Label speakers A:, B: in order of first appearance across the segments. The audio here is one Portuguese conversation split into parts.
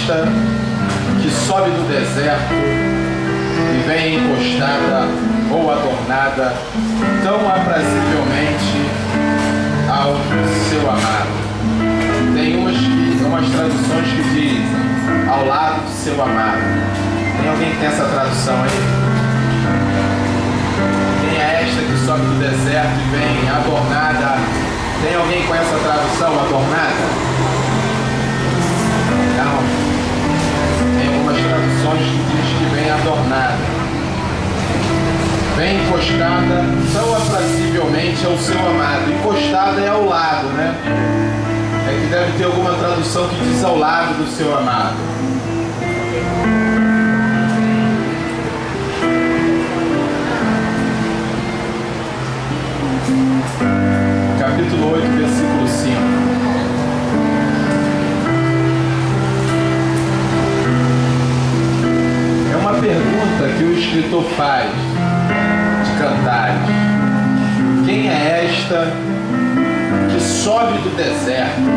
A: esta que sobe do deserto e vem encostada ou adornada tão aprazivelmente ao seu amado. Tem umas traduções que dizem ao lado do seu amado. Tem alguém que tem essa tradução aí? Quem é esta que sobe do deserto e vem adornada? Tem alguém com essa tradução, adornada? Não. Tem algumas traduções que diz que vem adornada. Vem encostada tão aprazivelmente ao seu amado. Encostada é ao lado, né? É que deve ter alguma tradução que diz ao lado do seu amado. Capítulo 8, versículo 5. É uma pergunta que o escritor faz de Cantares. Quem é esta que sobe do deserto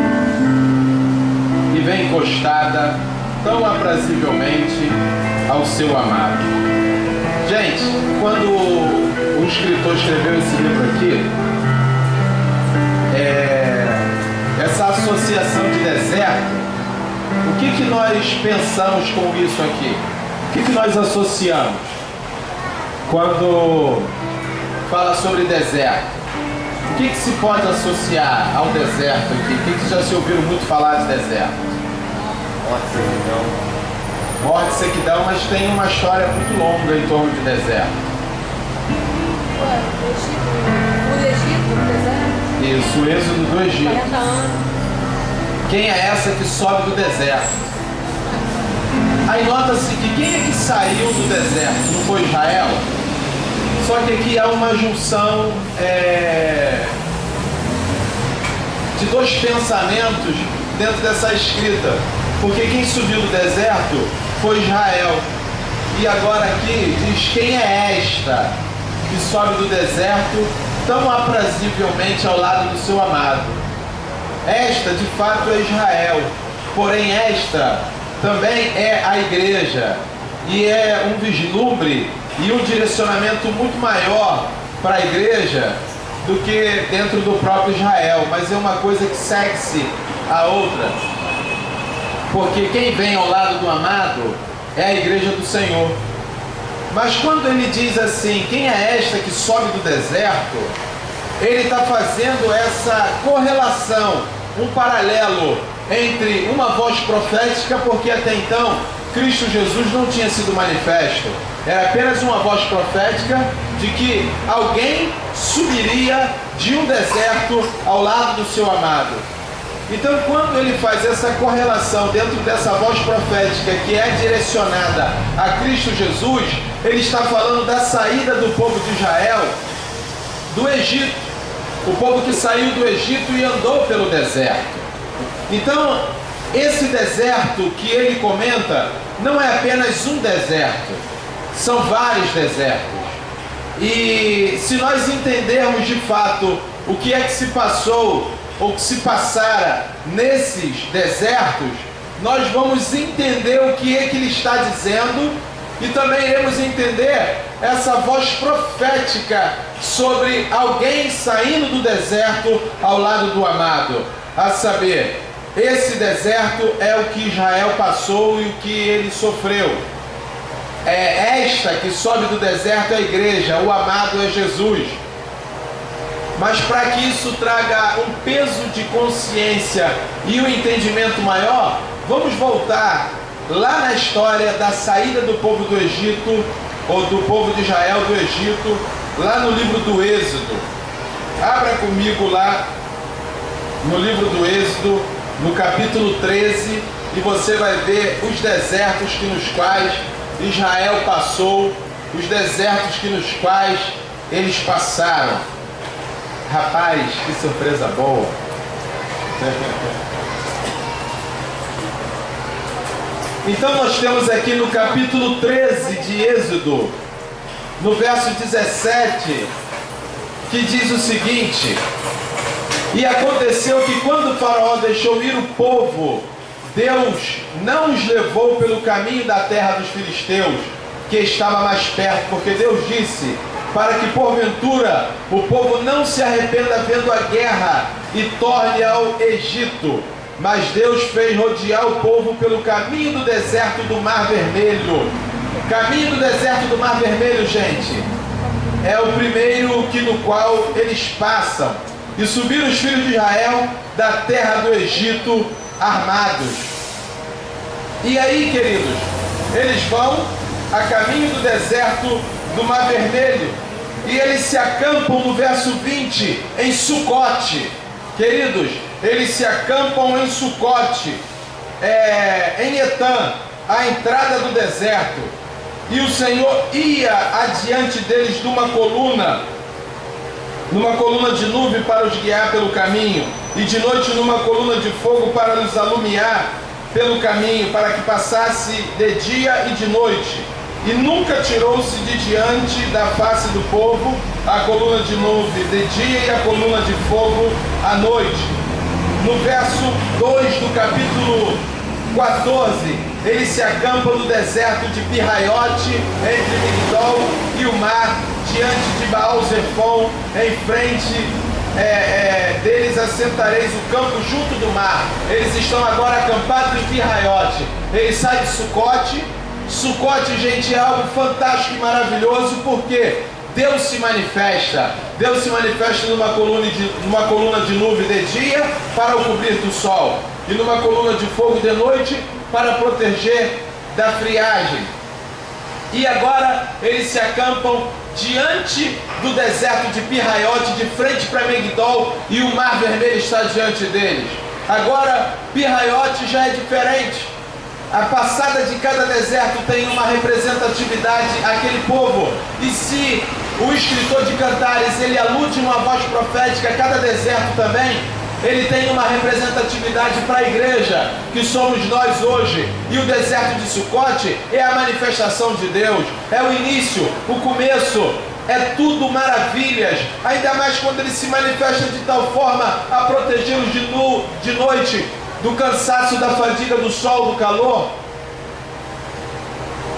A: e vem encostada tão aprazivelmente ao seu amado? Gente, quando o escritor escreveu esse livro aqui, essa associação de deserto, o que nós pensamos com isso aqui? O que nós associamos quando fala sobre deserto? O que se pode associar ao deserto aqui? O que já se ouviram muito falar de deserto?
B: Morte, sequidão.
A: Morte, sequidão, mas tem uma história muito longa em torno de deserto.
C: O Egito, o deserto?
A: Isso, o êxodo do Egito.
C: 40 anos.
A: Quem é essa que sobe do deserto? Aí nota-se que quem é que saiu do deserto? Não foi Israel? Só que aqui há uma junção de dois pensamentos dentro dessa escrita. Porque quem subiu do deserto foi Israel. E agora aqui diz: quem é esta que sobe do deserto tão aprazivelmente ao lado do seu amado? Esta de fato é Israel, porém esta também é a igreja, e é um vislumbre e um direcionamento muito maior para a igreja do que dentro do próprio Israel, mas é uma coisa que segue-se a outra, porque quem vem ao lado do amado é a igreja do Senhor. Mas quando ele diz assim, quem é esta que sobe do deserto, ele está fazendo essa correlação, um paralelo entre uma voz profética, porque até então Cristo Jesus não tinha sido manifesto. Era apenas uma voz profética de que alguém subiria de um deserto ao lado do seu amado. Então, quando ele faz essa correlação dentro dessa voz profética que é direcionada a Cristo Jesus, ele está falando da saída do povo de Israel do Egito, o povo que saiu do Egito e andou pelo deserto. Então, esse deserto que ele comenta não é apenas um deserto, são vários desertos. E se nós entendermos de fato o que é que se passou ou que se passara nesses desertos, nós vamos entender o que é que ele está dizendo e também iremos entender essa voz profética sobre alguém saindo do deserto ao lado do amado. A saber, esse deserto é o que Israel passou e o que ele sofreu. É esta que sobe do deserto é a igreja, o amado é Jesus. Mas para que isso traga um peso de consciência e um entendimento maior, vamos voltar lá na história da saída do povo do Egito, ou do povo de Israel do Egito, lá no livro do Êxodo. Abra comigo lá no livro do Êxodo, no capítulo 13, e você vai ver os desertos nos quais Israel passou, os desertos nos quais eles passaram. Rapaz, que surpresa boa! Então nós temos aqui no capítulo 13 de Êxodo, no verso 17, que diz o seguinte: e aconteceu que quando o faraó deixou ir o povo Deus não os levou pelo caminho da terra dos filisteus, que estava mais perto, porque Deus disse, para que porventura o povo não se arrependa vendo a guerra e torne ao Egito. Mas Deus fez rodear o povo pelo caminho do deserto do Mar Vermelho. Caminho do deserto do Mar Vermelho, gente, é o primeiro no qual eles passam. E subiram os filhos de Israel da terra do Egito armados. E aí, queridos, eles vão a caminho do deserto do Mar Vermelho e eles se acampam no verso 20 em Sucote. Queridos, eles se acampam em Sucote, em Etã, à entrada do deserto. E o Senhor ia adiante deles numa coluna de nuvem para os guiar pelo caminho, e de noite numa coluna de fogo para os alumiar pelo caminho, para que passasse de dia e de noite. E nunca tirou-se de diante da face do povo a coluna de nuvem de dia e a coluna de fogo à noite. No verso 2 do capítulo 14, eles se acampam no deserto de Pirraiote, entre Migdol e o mar, diante de Baal-Zefon, em frente deles assentareis o campo junto do mar. Eles estão agora acampados em Pirraiote. Eles saem de Sucote. Sucote, gente, é algo fantástico e maravilhoso, porque Deus se manifesta. Deus se manifesta numa coluna de nuvem de dia para o cobrir do sol, e numa coluna de fogo de noite para proteger da friagem. E agora eles se acampam diante do deserto de Pirraiote, de frente para Migdol, e o Mar Vermelho está diante deles. Agora Pirraiote já é diferente. A passada de cada deserto tem uma representatividade àquele povo. E se o escritor de Cantares ele alude uma voz profética a cada deserto também, ele tem uma representatividade para a igreja, que somos nós hoje. E o deserto de Sucote é a manifestação de Deus, é o início, o começo, é tudo maravilhas, ainda mais quando ele se manifesta de tal forma a protegê-los de noite, do cansaço, da fadiga, do sol, do calor,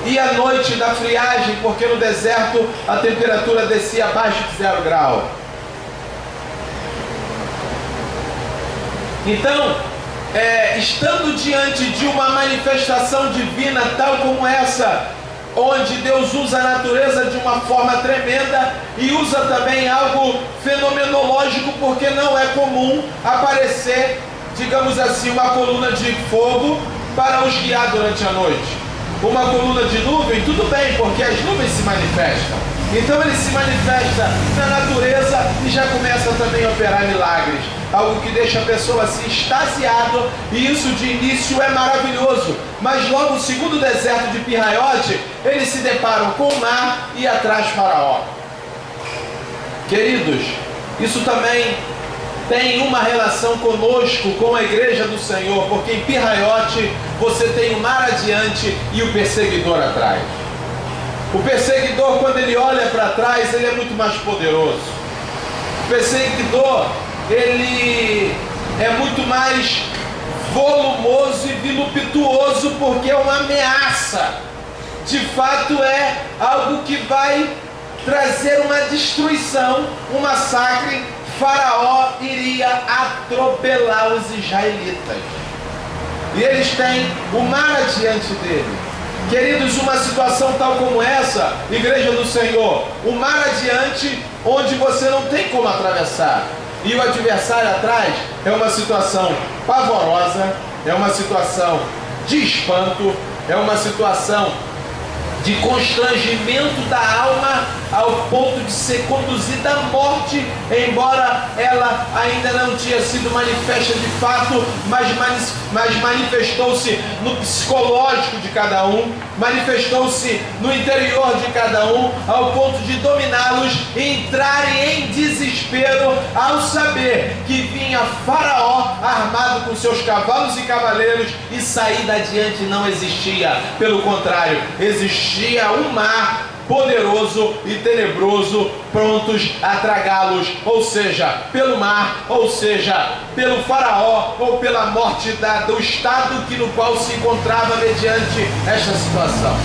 A: e à noite da friagem, porque no deserto a temperatura descia abaixo de 0 grau. Então, estando diante de uma manifestação divina tal como essa, onde Deus usa a natureza de uma forma tremenda e usa também algo fenomenológico, porque não é comum aparecer, digamos assim, uma coluna de fogo para os guiar durante a noite. Uma coluna de nuvem, tudo bem, porque as nuvens se manifestam. Então ele se manifesta na natureza e já começa também a operar milagres. Algo que deixa a pessoa assim extasiada, e isso de início é maravilhoso. Mas logo no segundo deserto de Pirraiote, eles se deparam com o mar e atrás Faraó. Queridos, isso também tem uma relação conosco, com a igreja do Senhor, porque em Pirraiote você tem o mar adiante e o perseguidor atrás. O perseguidor, quando ele olha para trás, ele é muito mais poderoso. O perseguidor, ele é muito mais volumoso e voluptuoso, porque é uma ameaça. De fato é algo que vai trazer uma destruição, um massacre. Faraó iria atropelar os israelitas. E eles têm o mar adiante dele. Queridos, uma situação tal como essa, igreja do Senhor, o mar adiante, onde você não tem como atravessar, e o adversário atrás, é uma situação pavorosa, é uma situação de espanto, é uma situação de constrangimento da alma, ao ponto de ser conduzida à morte, embora ela ainda não tinha sido manifesta de fato, mas manifestou-se no psicológico de cada um, manifestou-se no interior de cada um, ao ponto de dominá-los e entrarem em desespero ao saber que vinha Faraó armado com seus cavalos e cavaleiros, e saída adiante não existia. Pelo contrário, existia um mar poderoso e tenebroso, prontos a tragá-los, ou seja, pelo mar, ou seja, pelo faraó, ou pela morte do estado no qual se encontrava mediante esta situação.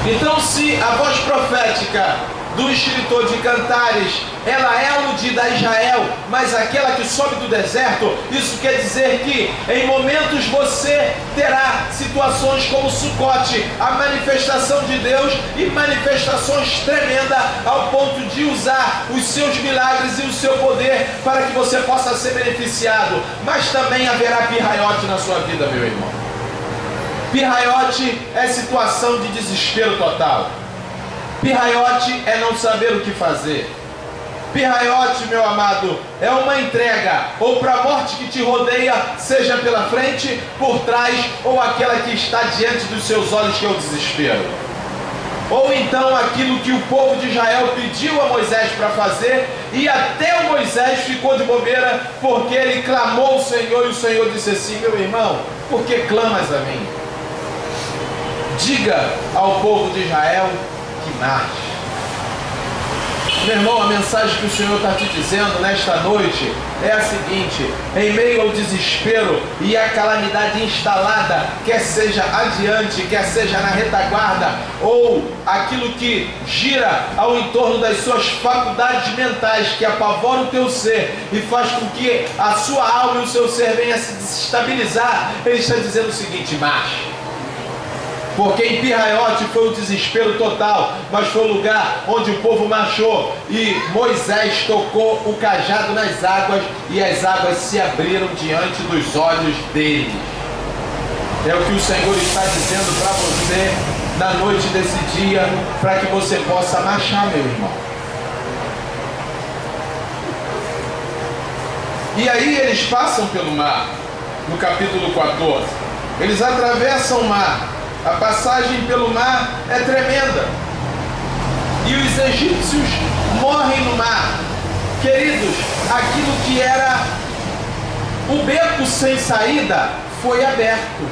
A: Então, se a voz profética do escritor de Cantares, ela é aludida a Israel, mas aquela que sobe do deserto, isso quer dizer que em momentos você terá situações como Sucote, a manifestação de Deus, e manifestações tremendas ao ponto de usar os seus milagres e o seu poder para que você possa ser beneficiado. Mas também haverá pirraiote na sua vida, meu irmão. Pirraiote é situação de desespero total. Pirraiote é não saber o que fazer. Pirraiote, meu amado, é uma entrega ou para a morte que te rodeia, seja pela frente, por trás, ou aquela que está diante dos seus olhos, que é o desespero. Ou então aquilo que o povo de Israel pediu a Moisés para fazer, e até o Moisés ficou de bobeira, porque ele clamou ao Senhor, e o Senhor disse assim: meu irmão, por que clamas a mim? Diga ao povo de Israel que marche. Meu irmão, a mensagem que o Senhor está te dizendo nesta noite é a seguinte: em meio ao desespero e à calamidade instalada, quer seja adiante, quer seja na retaguarda, ou aquilo que gira ao entorno das suas faculdades mentais, que apavora o teu ser e faz com que a sua alma e o seu ser venha a se desestabilizar, Ele está dizendo o seguinte: marche. Porque em Pirraiote foi o desespero total, mas foi o lugar onde o povo marchou, e Moisés tocou o cajado nas águas, e as águas se abriram diante dos olhos deles. É o que o Senhor está dizendo para você na noite desse dia, para que você possa marchar, meu irmão. E aí eles passam pelo mar, no capítulo 14. Eles atravessam o mar. A passagem pelo mar é tremenda. E os egípcios morrem no mar. Queridos, aquilo que era o beco sem saída foi aberto.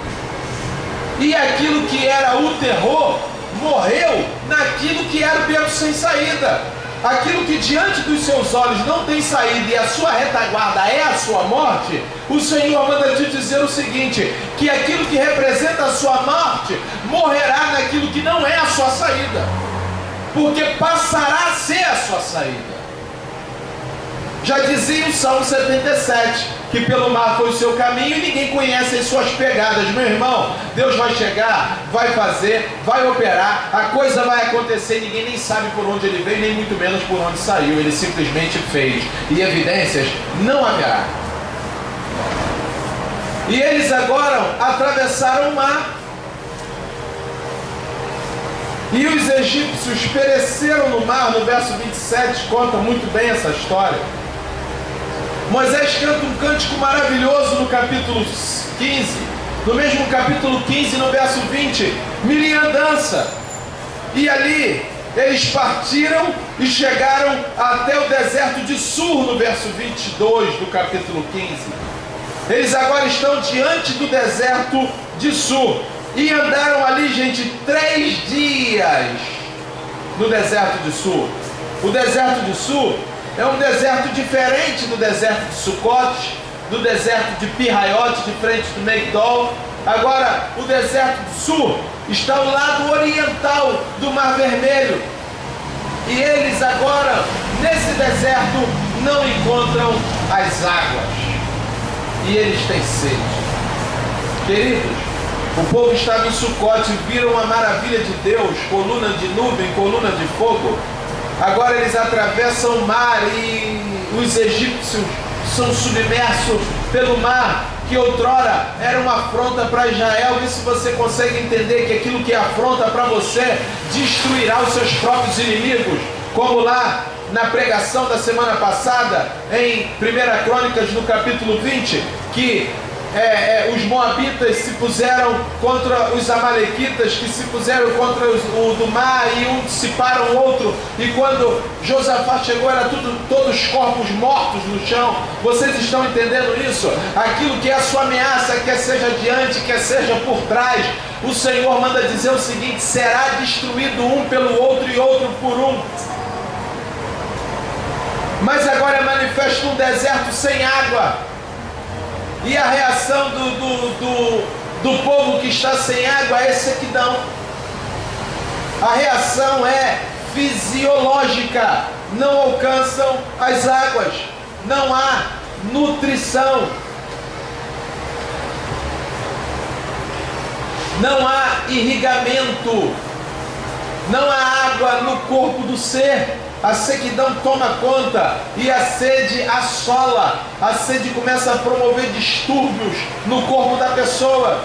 A: E aquilo que era o terror morreu naquilo que era o beco sem saída. Aquilo que diante dos seus olhos não tem saída e a sua retaguarda é a sua morte, o Senhor manda te dizer o seguinte: que aquilo que representa a sua morte morrerá naquilo que não é a sua saída, porque passará a ser a sua saída. Já dizia o Salmo 77, que pelo mar foi o seu caminho e ninguém conhece as suas pegadas. Meu irmão, Deus vai chegar, vai fazer, vai operar, a coisa vai acontecer, ninguém nem sabe por onde ele veio, nem muito menos por onde saiu, ele simplesmente fez, e evidências não haverá. E eles agora atravessaram o mar, e os egípcios pereceram no mar. No verso 27 conta muito bem essa história. Moisés canta um cântico maravilhoso no capítulo 15. No mesmo capítulo 15, no verso 20, Miriam dança. E ali eles partiram e chegaram até o deserto de Sur, no verso 22 do capítulo 15. Eles agora estão diante do deserto de Sur. E andaram ali, gente, 3 dias no deserto de Sur. O deserto de Sur é um deserto diferente do deserto de Sucote, do deserto de Pirraiote, de frente do Migdol. Agora, o deserto de Sur está ao lado oriental do Mar Vermelho. E eles agora, nesse deserto, não encontram as águas. E eles têm sede. Queridos, o povo estava em Sucote, viram a maravilha de Deus, coluna de nuvem, coluna de fogo. Agora eles atravessam o mar e os egípcios são submersos pelo mar, que outrora era uma afronta para Israel. Vê se você consegue entender que aquilo que é afronta para você destruirá os seus próprios inimigos. Como lá na pregação da semana passada, em 1 Crônicas, no capítulo 20, que os moabitas se puseram contra os amalequitas, que se puseram contra o do mar, e um dissiparam o outro, e quando Josafá chegou era todos corpos mortos no chão. Vocês estão entendendo isso? Aquilo que é a sua ameaça, quer seja adiante, quer seja por trás, o Senhor manda dizer o seguinte: será destruído um pelo outro e outro por um. Mas agora é manifesto um deserto sem água. E a reação do povo que está sem água é sequidão. A reação é fisiológica. Não alcançam as águas. Não há nutrição. Não há irrigamento. Não há água no corpo do ser. A sequidão toma conta e a sede assola. A sede começa a promover distúrbios no corpo da pessoa.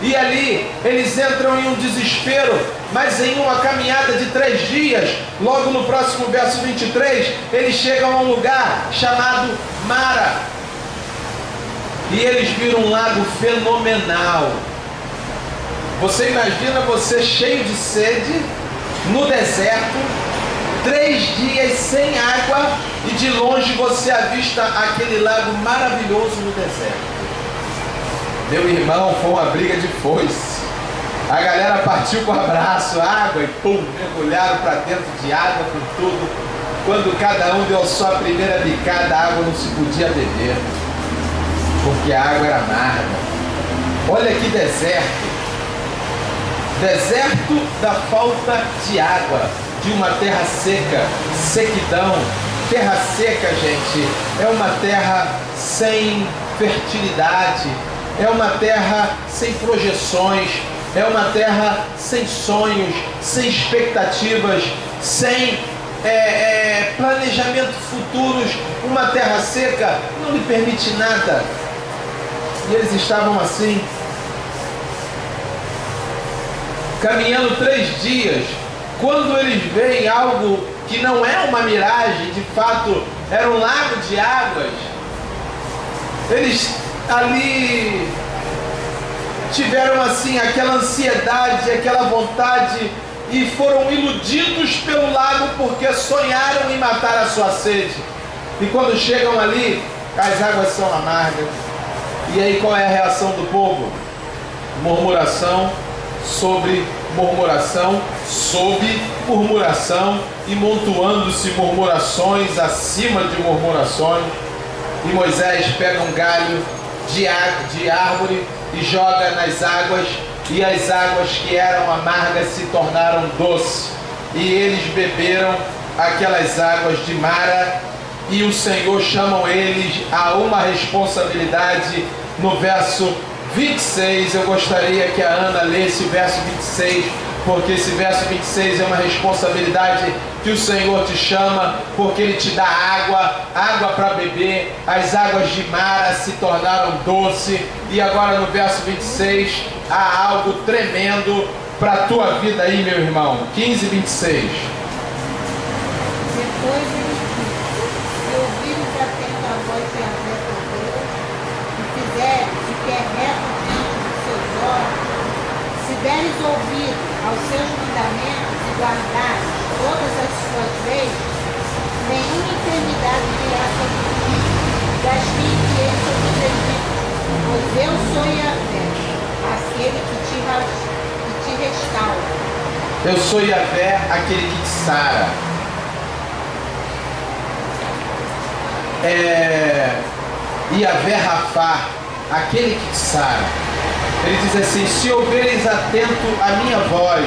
A: E ali eles entram em um desespero. Mas em uma caminhada de 3 dias, logo no próximo verso 23, eles chegam a um lugar chamado Mara. E eles viram um lago fenomenal. Você imagina você cheio de sede, no deserto, 3 dias sem água, e de longe você avista aquele lago maravilhoso no deserto. Meu irmão, foi uma briga de foice. A galera partiu com o abraço, água, e pum, mergulharam para dentro de água com tudo. Quando cada um deu a sua primeira bicada, a água não se podia beber, porque a água era amarga. Olha que deserto. Deserto da falta de água, de uma terra seca, sequidão. Terra seca, gente, é uma terra sem fertilidade, é uma terra sem projeções, é uma terra sem sonhos, sem expectativas, sem planejamento futuros. Uma terra seca não lhe permite nada. E eles estavam assim, caminhando 3 dias, quando eles veem algo que não é uma miragem, de fato era um lago de águas. Eles ali tiveram assim aquela ansiedade, aquela vontade, e foram iludidos pelo lago porque sonharam em matar a sua sede. E quando chegam ali, as águas são amargas. E aí qual é a reação do povo? Murmuração sobre murmuração, sob murmuração, e montuando-se murmurações acima de murmurações. E Moisés pega um galho de árvore e joga nas águas, e as águas que eram amargas se tornaram doces, e eles beberam aquelas águas de Mara. E o Senhor chama eles a uma responsabilidade no verso 26. Eu gostaria que a Ana lesse o verso 26, porque esse verso 26 é uma responsabilidade que o Senhor te chama, porque Ele te dá água para beber. As águas de Mara se tornaram doce, e agora no verso 26 há algo tremendo para a tua vida aí, meu irmão. 15, 26.
C: Depois ele disse: se ouvires atento a voz de Yahvé teu Deus, e fizeres o que é reto diante dos seus olhos, se deres ouvido aos seus mandamentos e guardares todas as suas leis, nenhuma enfermidade virá sobre ti, das que enviei sobre os egípcios, pois eu sou Yahvé, aquele que te restaura.
A: Eu sou Yahvé, aquele que te sara. Yahvé Rafá, aquele que te sara. Ele diz assim: se ouveres atento a minha voz,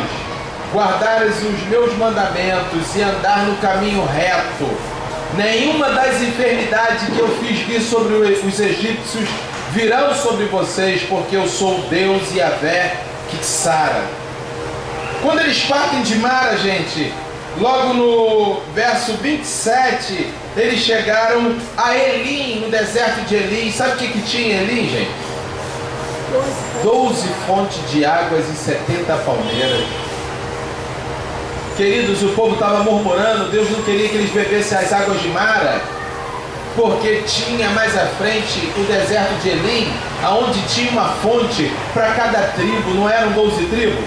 A: guardares os meus mandamentos e andar no caminho reto, nenhuma das enfermidades que eu fiz vir sobre os egípcios virão sobre vocês, porque eu sou o Deus Yahvé que te sara. Quando eles partem de Mara, gente, logo no verso 27, eles chegaram a Elim, no deserto de Elim. Sabe o que tinha em Elim, gente? 12 fontes de águas e 70 palmeiras. Queridos, o povo estava murmurando, Deus não queria que eles bebessem as águas de Mara. porque tinha mais à frente o deserto de Elim, aonde tinha uma fonte para cada tribo. Não eram 12 tribos?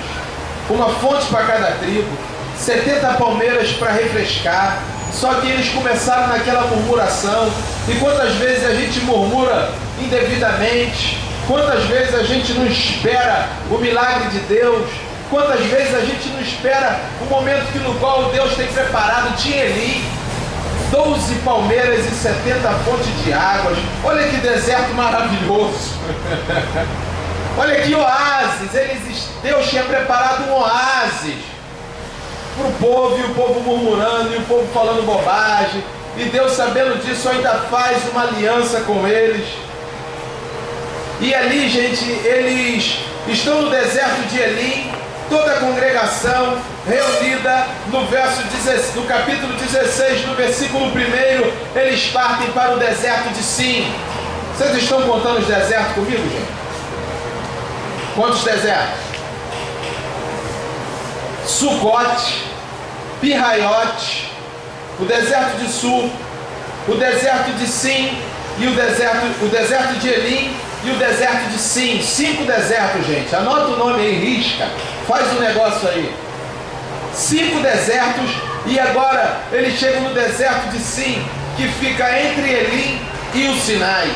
A: Uma fonte para cada tribo, 70 palmeiras para refrescar. Só que eles começaram naquela murmuração. E quantas vezes a gente murmura indevidamente? Quantas vezes a gente não espera o milagre de Deus? Quantas vezes a gente não espera o momento no qual Deus tem preparado? Tinha Elim, 12 palmeiras e 70 fontes de águas. Olha que deserto maravilhoso. Olha que oásis. Deus tinha preparado um oásis para o povo, e o povo murmurando, e o povo falando bobagem. E Deus, sabendo disso, ainda faz uma aliança com eles. E ali, gente, eles estão no deserto de Elim, toda a congregação reunida no capítulo 16, no versículo 1, eles partem para o deserto de Sim. Vocês estão contando os desertos comigo, gente? Quantos desertos? Sucote, Pirraiote, o deserto de Sul, o deserto de Sim, e o deserto de Elim e o deserto de Sim. 5 desertos, gente. Anota o nome aí, risca, faz um negócio aí. 5 desertos, e agora eles chegam no deserto de Sim, que fica entre Elim e o Sinai.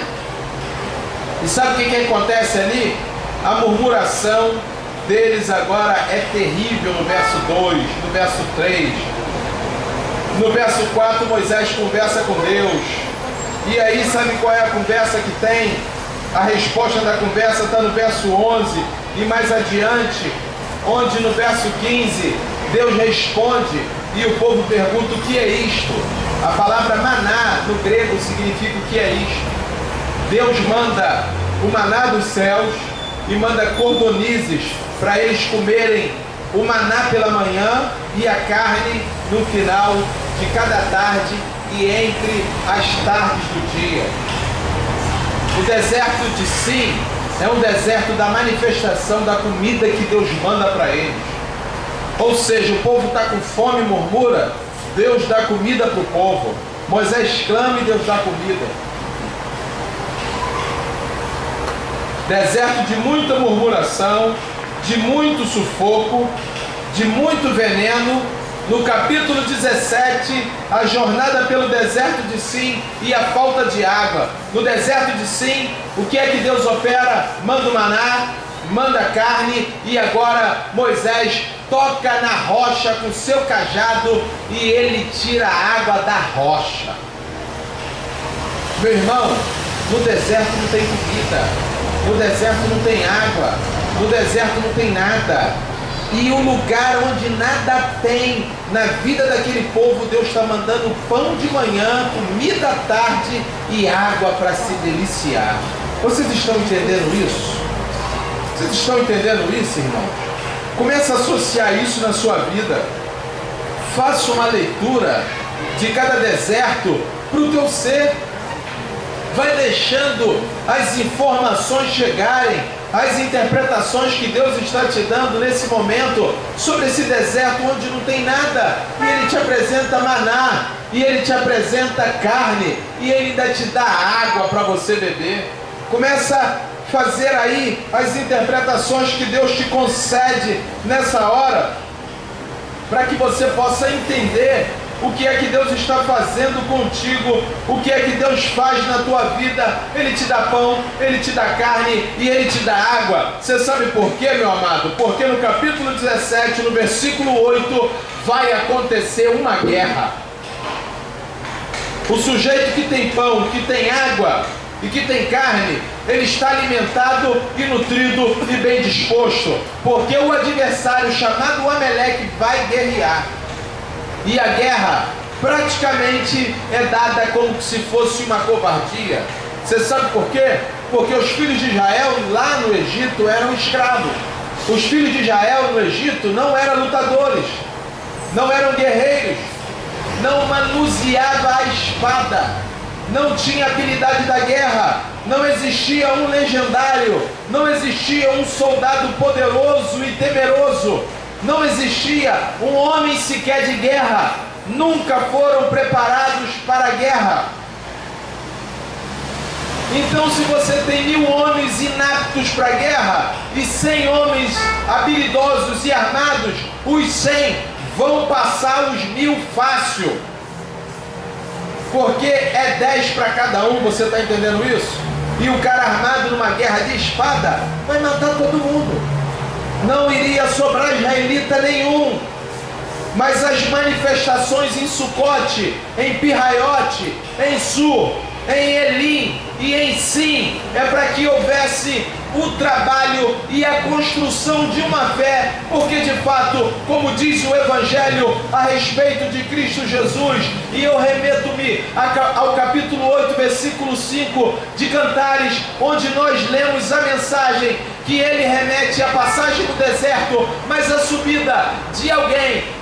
A: E sabe o que acontece ali? A murmuração deles agora é terrível no verso 2, no verso 3. No verso 4, Moisés conversa com Deus. E aí, sabe qual é a conversa que tem? A resposta da conversa está no verso 11 e mais adiante, onde no verso 15, Deus responde e o povo pergunta: o que é isto? A palavra maná no grego significa o que é isto. Deus manda o maná dos céus e manda cordonizes para eles comerem o maná pela manhã e a carne no final de cada tarde e entre as tardes do dia. O deserto de Sim é um deserto da manifestação da comida que Deus manda para eles. Ou seja, o povo está com fome e murmura, Deus dá comida para o povo. Moisés clama e Deus dá comida. Deserto de muita murmuração, de muito sufoco, de muito veneno. No capítulo 17, a jornada pelo deserto de Sim e a falta de água. No deserto de Sim, o que é que Deus opera? Manda o maná, manda carne, e agora Moisés toca na rocha com seu cajado e ele tira a água da rocha. Meu irmão, no deserto não tem comida, no deserto não tem água, no deserto não tem nada. E o lugar onde nada tem na vida daquele povo, Deus está mandando pão de manhã, comida à tarde e água para se deliciar. Vocês estão entendendo isso? Vocês estão entendendo isso, irmãos? Comece a associar isso na sua vida. Faça uma leitura de cada deserto para o teu ser. Vai deixando as informações chegarem, as interpretações que Deus está te dando nesse momento sobre esse deserto onde não tem nada, e Ele te apresenta maná, e Ele te apresenta carne, e Ele ainda te dá água para você beber. Começa a fazer aí as interpretações que Deus te concede nessa hora, para que você possa entender o que é que Deus está fazendo contigo, o que é que Deus faz na tua vida. Ele te dá pão, Ele te dá carne e Ele te dá água. Você sabe por quê, meu amado? Porque no capítulo 17, no versículo 8, vai acontecer uma guerra. O sujeito que tem pão, que tem água e que tem carne, ele está alimentado e nutrido e bem disposto, porque o adversário chamado Ameleque vai guerrear. E a guerra praticamente é dada como se fosse uma covardia. Você sabe por quê? Porque os filhos de Israel lá no Egito eram escravos. Os filhos de Israel no Egito não eram lutadores, não eram guerreiros, não manuseava a espada, não tinha habilidade da guerra, não existia um legendário, não existia um soldado poderoso e temeroso, não existia um homem sequer de guerra, nunca foram preparados para a guerra. Então, se você tem 1000 homens inaptos para a guerra e 100 homens habilidosos e armados, os 100 vão passar os 1000 fácil. Porque é 10 para cada um, você está entendendo isso? E o cara armado numa guerra de espada vai matar todo mundo. Não iria sobrar israelita nenhum. Mas as manifestações em Sucote, em Pirraiote, em Sur, em Elim e em Sim, é para que houvesse o trabalho e a construção de uma fé, porque de fato, como diz o Evangelho a respeito de Cristo Jesus, e eu remeto-me ao capítulo 8, versículo 5 de Cantares, onde nós lemos a mensagem que ele remete à passagem do deserto, mas a subida de alguém,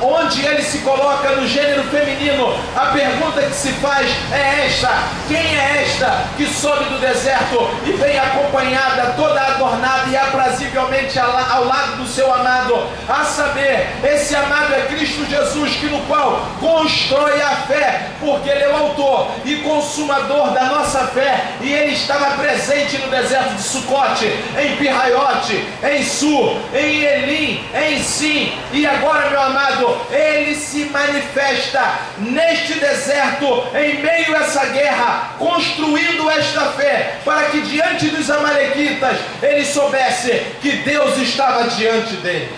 A: onde ele se coloca no gênero feminino. A pergunta que se faz é esta: quem é esta que sobe do deserto e vem acompanhada, toda adornada e aprazivelmente ao lado do seu amado? A saber, esse amado é Cristo Jesus, que no qual constrói a fé, porque ele é o autor e consumador da nossa fé, e ele estava presente no deserto de Sucote, em Pirraiote, em Sur, em Elim, em Sim, e agora, meu amado, ele se manifesta neste deserto, em meio a essa guerra, construindo esta fé, para que diante dos amalequitas ele soubesse que Deus estava diante deles.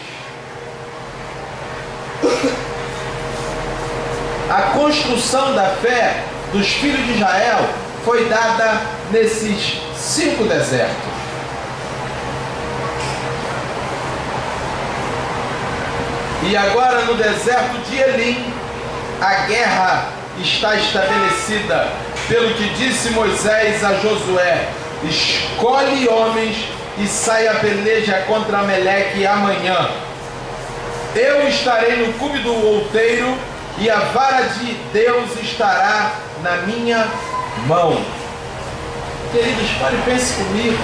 A: A construção da fé dos filhos de Israel foi dada nesses 5 desertos. E agora no deserto de Elim, a guerra está estabelecida, pelo que disse Moisés a Josué: escolhe homens e sai a peleja contra Amaleque amanhã. Eu estarei no cume do outeiro e a vara de Deus estará na minha mão. Queridos, pare e pense comigo.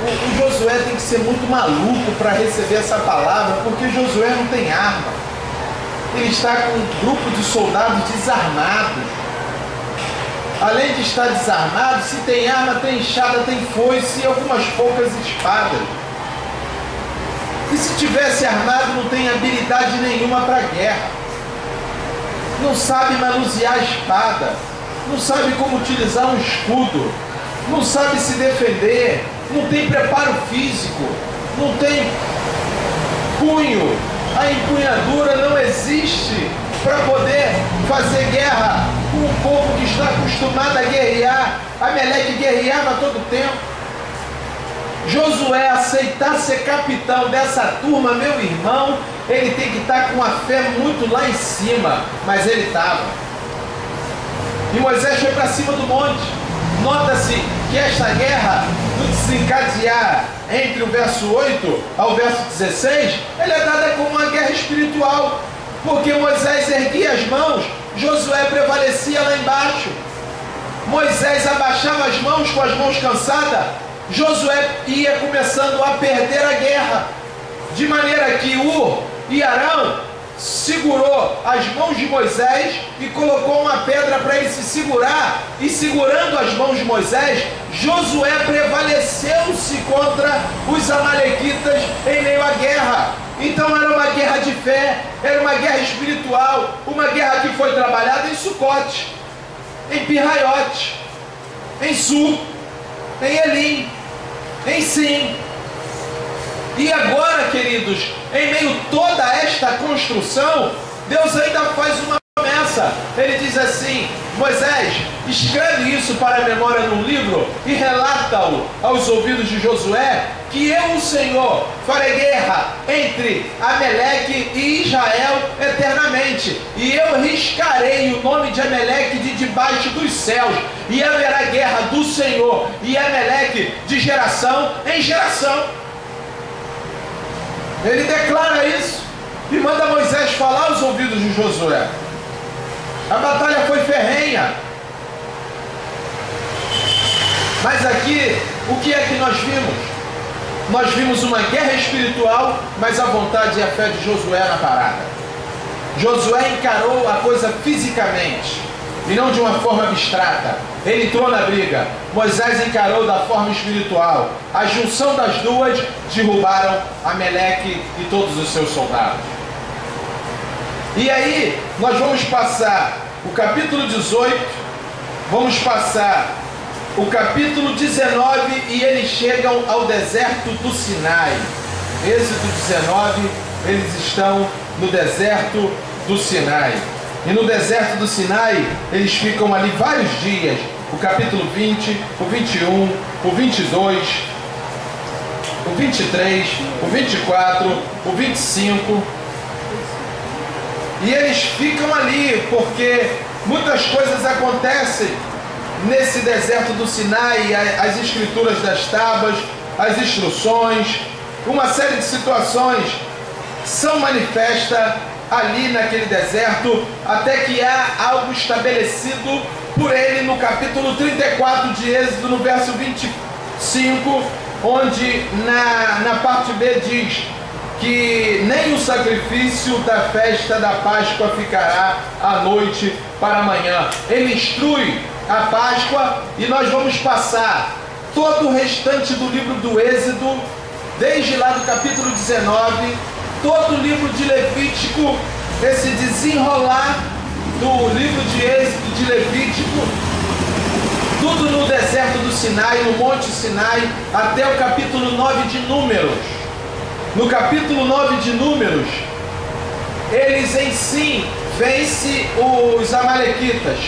A: O Josué tem que ser muito maluco para receber essa palavra, porque Josué não tem arma. Ele está com um grupo de soldados desarmados. Além de estar desarmado, se tem arma, tem enxada, tem foice e algumas poucas espadas. E se tivesse armado, não tem habilidade nenhuma para a guerra. Não sabe manusear a espada, não sabe como utilizar um escudo, não sabe se defender, não tem preparo físico, não tem punho, a empunhadura não existe para poder fazer guerra com um povo que está acostumado a guerrear. Amaleque guerreava todo o tempo. Josué aceitar ser capitão dessa turma, meu irmão, ele tem que estar com a fé muito lá em cima, mas ele estava. E Moisés foi para cima do monte. Nota-se que esta guerra, no desencadear entre o verso 8 ao verso 16, ela é dada como uma guerra espiritual, porque Moisés erguia as mãos, Josué prevalecia lá embaixo. Moisés abaixava as mãos com as mãos cansadas, Josué ia começando a perder a guerra, de maneira que Ur e Arão segurou as mãos de Moisés e colocou uma pedra para ele se segurar, e segurando as mãos de Moisés, Josué prevaleceu-se contra os amalequitas em meio à guerra. Então era uma guerra de fé, era uma guerra espiritual, uma guerra que foi trabalhada em Sucote, em Pirraiote, em Sur, em Elim, em Sim. E agora, queridos, em meio a toda esta construção, Deus ainda faz uma promessa. Ele diz assim: Moisés, escreve isso para a memória num livro e relata-o aos ouvidos de Josué, que eu, o Senhor, farei guerra entre Amaleque e Israel eternamente, e eu riscarei o nome de Amaleque de debaixo dos céus, e haverá guerra do Senhor e Amaleque de geração em geração. Ele declara isso e manda Moisés falar aos ouvidos de Josué. A batalha foi ferrenha, mas aqui, o que é que nós vimos? Nós vimos uma guerra espiritual, mas a vontade e a fé de Josué na parada. Josué encarou a coisa fisicamente. e não de uma forma abstrata. Ele entrou na briga. Moisés encarou da forma espiritual. A junção das duas derrubaram Amaleque e todos os seus soldados. E aí nós vamos passar o capítulo 18, vamos passar o capítulo 19 e eles chegam ao deserto do Sinai. Êxodo 19, eles estão no deserto do Sinai. E no deserto do Sinai, eles ficam ali vários dias. O capítulo 20, o 21, o 22, o 23, o 24, o 25. E eles ficam ali porque muitas coisas acontecem nesse deserto do Sinai. As escrituras das tábuas, as instruções, uma série de situações são manifestas ali naquele deserto, até que há algo estabelecido por ele no capítulo 34 de Êxodo, no verso 25, onde na parte B diz que nem o sacrifício da festa da Páscoa ficará à noite para amanhã. Ele instrui a Páscoa e nós vamos passar todo o restante do livro do Êxodo, desde lá do capítulo 19, todo o livro de Levítico, esse desenrolar do livro de Êxodo, de Levítico, tudo no deserto do Sinai, no Monte Sinai, até o capítulo 9 de Números. No capítulo 9 de Números, eles em si vencem os amalequitas,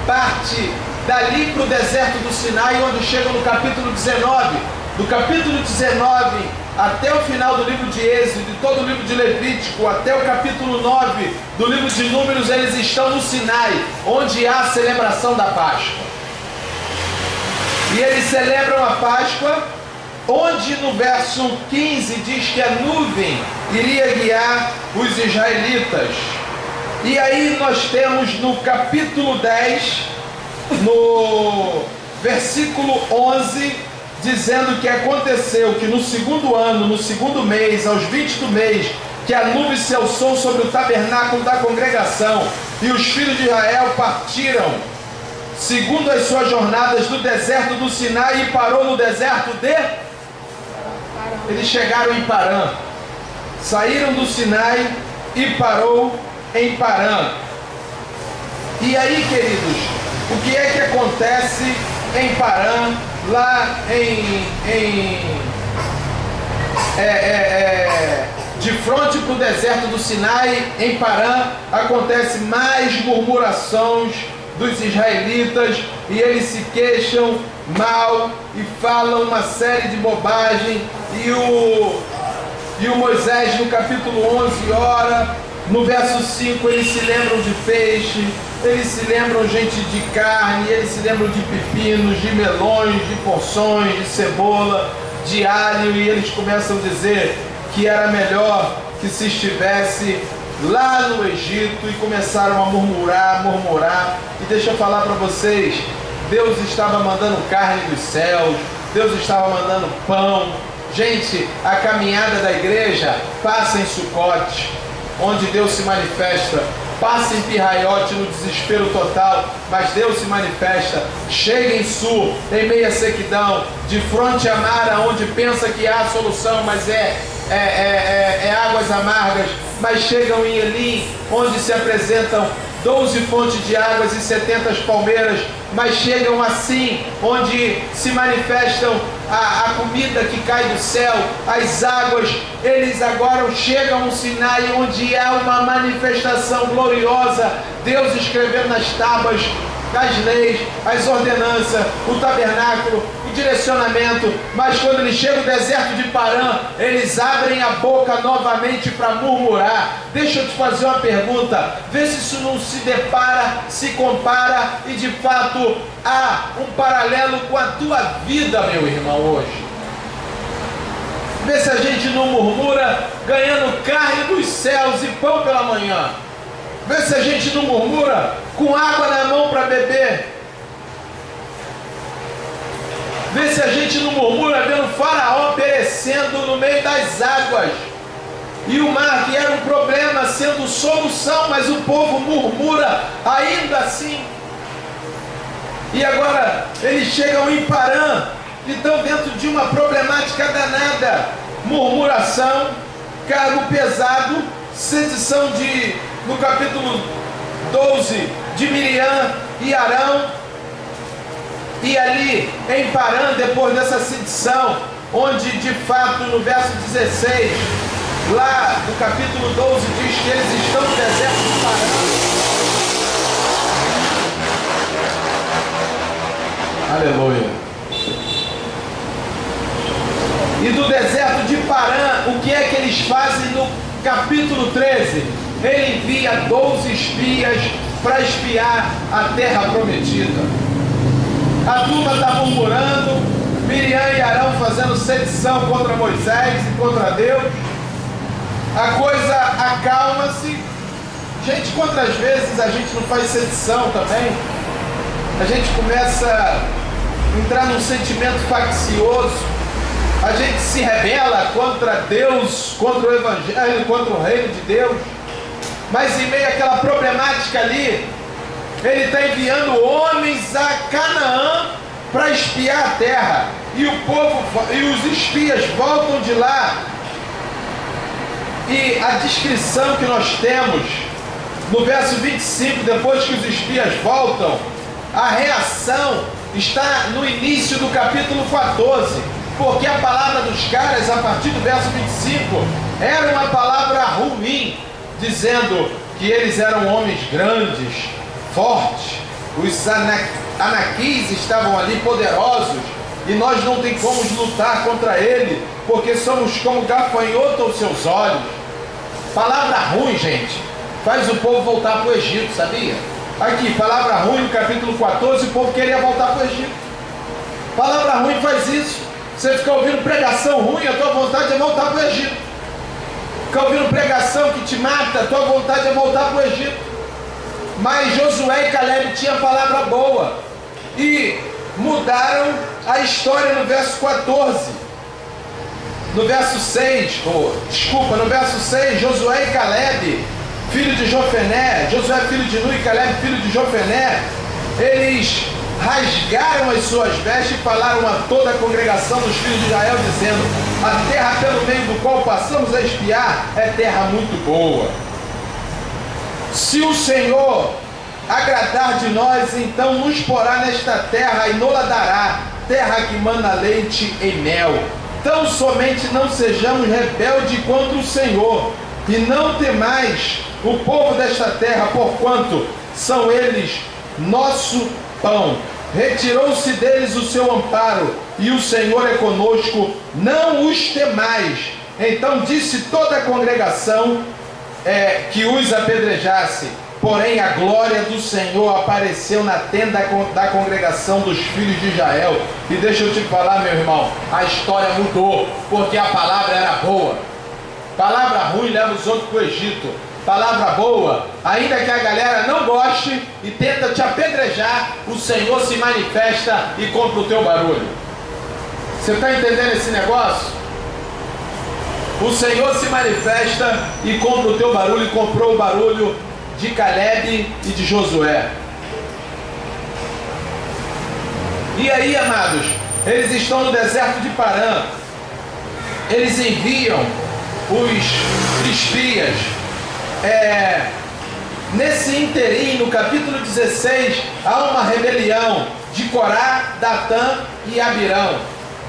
A: parte dali para o deserto do Sinai, onde chegam no capítulo 19. Do capítulo 19 até o final do livro de Êxodo, de todo o livro de Levítico, até o capítulo 9 do livro de Números, eles estão no Sinai, onde há a celebração da Páscoa. E eles celebram a Páscoa, onde no verso 15 diz que a nuvem iria guiar os israelitas. E aí nós temos no capítulo 10, no versículo 11, dizendo que aconteceu que no segundo ano, no segundo mês, aos 20 do mês, que a nuvem se alçou sobre o tabernáculo da congregação, e os filhos de Israel partiram, segundo as suas jornadas, do deserto do Sinai, e parou no deserto de... Eles chegaram em Parã, saíram do Sinai e parou em Parã. E aí, queridos, o que é que acontece em Parã? Lá de frente para o deserto do Sinai, em Parã, acontece mais murmurações dos israelitas, e eles se queixam mal e falam uma série de bobagem, e o Moisés no capítulo 11 ora, no verso 5 eles se lembram de peixe, eles se lembram, gente, de carne, eles se lembram de pepinos, de melões, de porções, de cebola, de alho, e eles começam a dizer que era melhor que se estivesse lá no Egito, e começaram a murmurar, e deixa eu falar para vocês, Deus estava mandando carne dos céus, Deus estava mandando pão. Gente, a caminhada da igreja passa em Sucote, onde Deus se manifesta, passa em Pirraiote no desespero total, mas Deus se manifesta, chega em Sul, em meia sequidão, de fronte a Mara, onde pensa que há solução, mas é águas amargas, mas chegam em Elim, onde se apresentam 12 fontes de águas e 70 palmeiras, mas chegam assim, onde se manifestam a comida que cai do céu, as águas. Eles agora chegam ao Sinai, onde há uma manifestação gloriosa, Deus escrevendo nas tábuas as leis, as ordenanças, o tabernáculo, o direcionamento. Mas quando eles chegam no deserto de Parã, eles abrem a boca novamente para murmurar. Deixa eu te fazer uma pergunta, vê se isso não se depara, se compara, e de fato há um paralelo com a tua vida, meu irmão, hoje. Vê se a gente não murmura ganhando carne dos céus e pão pela manhã. Vê se a gente não murmura com água na mão para beber. Vê se a gente não murmura vendo Faraó perecendo no meio das águas. E o mar, que era um problema, sendo solução, mas o povo murmura ainda assim. E agora eles chegam em Parã e estão dentro de uma problemática danada. Murmuração, cargo pesado, sedição no capítulo 12 de Miriam e Arão. E ali em Parã, depois dessa sedição, onde de fato no verso 16, lá no capítulo 12 diz que eles estão no deserto de Parã. Aleluia. E do deserto de Parã, o que é que eles fazem no capítulo 13? Ele envia 12 espias para espiar a terra prometida. A turma está murmurando, Miriam e Arão fazendo sedição contra Moisés e contra Deus. A coisa acalma-se. Gente, quantas vezes a gente não faz sedição também? A gente começa a entrar num sentimento faccioso, a gente se rebela contra Deus, contra o Evangelho, contra o reino de Deus, mas em meio àquela problemática ali, ele está enviando homens a Canaã para espiar a terra, e o povo e os espias voltam de lá, e a descrição que nós temos no verso 25, depois que os espias voltam, a reação está no início do capítulo 14, porque a palavra dos caras, a partir do verso 25, era uma palavra ruim, dizendo que eles eram homens grandes, fortes, os anaquis estavam ali poderosos, e nós não tem como lutar contra ele, porque somos como gafanhoto aos seus olhos. Palavra ruim, gente, faz o povo voltar para o Egito, sabia? Aqui, palavra ruim, no capítulo 14, o povo queria voltar para o Egito. Palavra ruim faz isso. Você fica ouvindo pregação ruim, a tua vontade é voltar para o Egito. Fica ouvindo pregação que te mata, a tua vontade é voltar para o Egito. Mas Josué e Caleb tinham palavra boa e mudaram a história no verso 14. No verso 6, no verso 6, Josué e Caleb, filho de Jofené, Josué filho de Nun e Caleb filho de Jofené, eles rasgaram as suas vestes e falaram a toda a congregação dos filhos de Israel, dizendo: a terra pelo meio do qual passamos a espiar é terra muito boa. Se o Senhor agradar de nós, então nos porá nesta terra e nos-la dará, terra que mana leite e mel. Tão somente não sejamos rebeldes contra o Senhor, e não temais o povo desta terra, porquanto são eles nosso pão. Retirou-se deles o seu amparo, e o Senhor é conosco, não os temais. Então disse toda a congregação que os apedrejasse, porém a glória do Senhor apareceu na tenda da congregação dos filhos de Israel. E deixa eu te falar, meu irmão, a história mudou, porque a palavra era boa. Palavra ruim leva os outros para o Egito. Palavra boa, ainda que a galera não goste e tenta te apedrejar, o Senhor se manifesta e compra o teu barulho. Você está entendendo esse negócio? O Senhor se manifesta e compra o teu barulho, e comprou o barulho de Caleb e de Josué. E aí, amados, eles estão no deserto de Parã. Eles enviam os espias. Nesse interim, no capítulo 16, há uma rebelião de Corá, Datã e Abirão,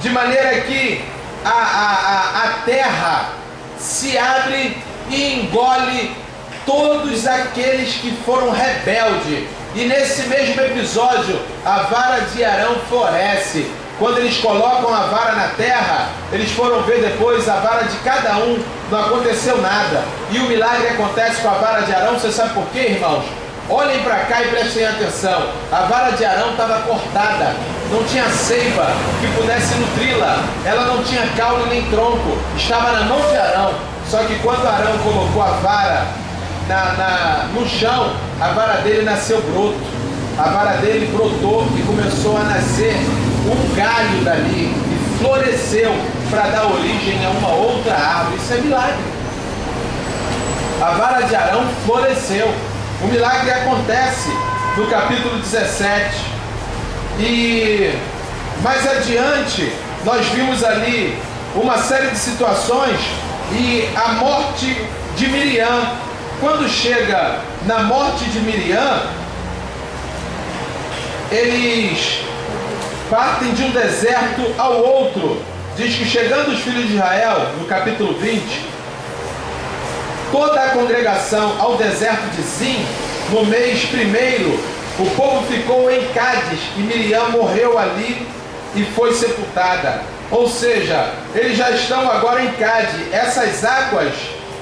A: de maneira que a terra se abre e engole todos aqueles que foram rebeldes. E nesse mesmo episódio, a vara de Arão floresce. Quando eles colocam a vara na terra, eles foram ver depois a vara de cada um, não aconteceu nada. E o milagre acontece com a vara de Arão. Você sabe por quê, irmãos? Olhem para cá e prestem atenção. A vara de Arão estava cortada, não tinha seiva que pudesse nutri-la, ela não tinha caule nem tronco, estava na mão de Arão. Só que quando Arão colocou a vara no chão, a vara dele nasceu broto, a vara dele brotou e começou a nascer um galho dali e floresceu para dar origem a uma outra árvore. Isso é milagre. A vara de Arão floresceu. O milagre acontece no capítulo 17. E mais adiante, nós vimos ali uma série de situações e a morte de Miriam. Quando chega na morte de Miriam, eles partem de um deserto ao outro. Diz que chegando os filhos de Israel, no capítulo 20, toda a congregação ao deserto de Zim, no mês primeiro, o povo ficou em Cádiz e Miriam morreu ali e foi sepultada. Ou seja, eles já estão agora em Cádiz. Essas águas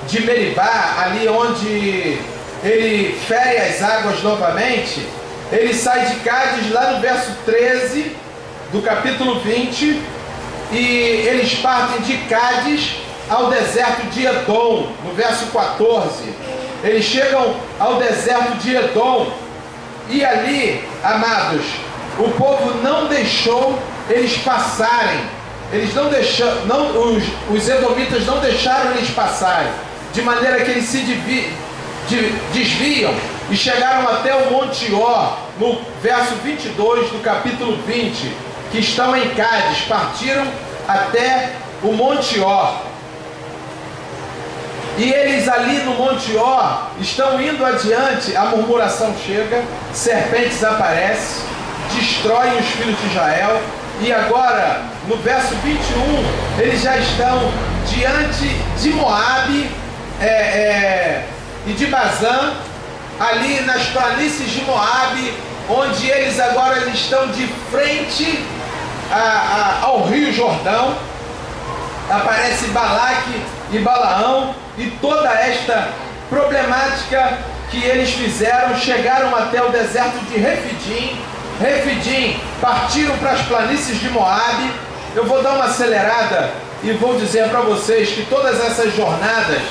A: de Meribá, ali onde ele fere as águas novamente, ele sai de Cádiz lá no verso 13 do capítulo 20, e eles partem de Cádiz ao deserto de Edom, no verso 14. Eles chegam ao deserto de Edom, e ali, amados, o povo não deixou eles passarem. Eles não deixaram, os edomitas não deixaram eles passarem, de maneira que eles se desviam e chegaram até o Monte Or, no verso 22 do capítulo 20, que estão em Cádiz, partiram até o Monte Or. E eles ali no Monte Or estão indo adiante, a murmuração chega, serpentes aparecem, destroem os filhos de Israel, e agora, no verso 21, eles já estão diante de Moabe e de Bazã, ali nas planícies de Moabe, onde eles agora estão de frente ao rio Jordão. Aparece Balaque e Balaão, e toda esta problemática que eles fizeram. Chegaram até o deserto de Refidim, partiram para as planícies de Moabe. Eu vou dar uma acelerada e vou dizer para vocês que todas essas jornadas,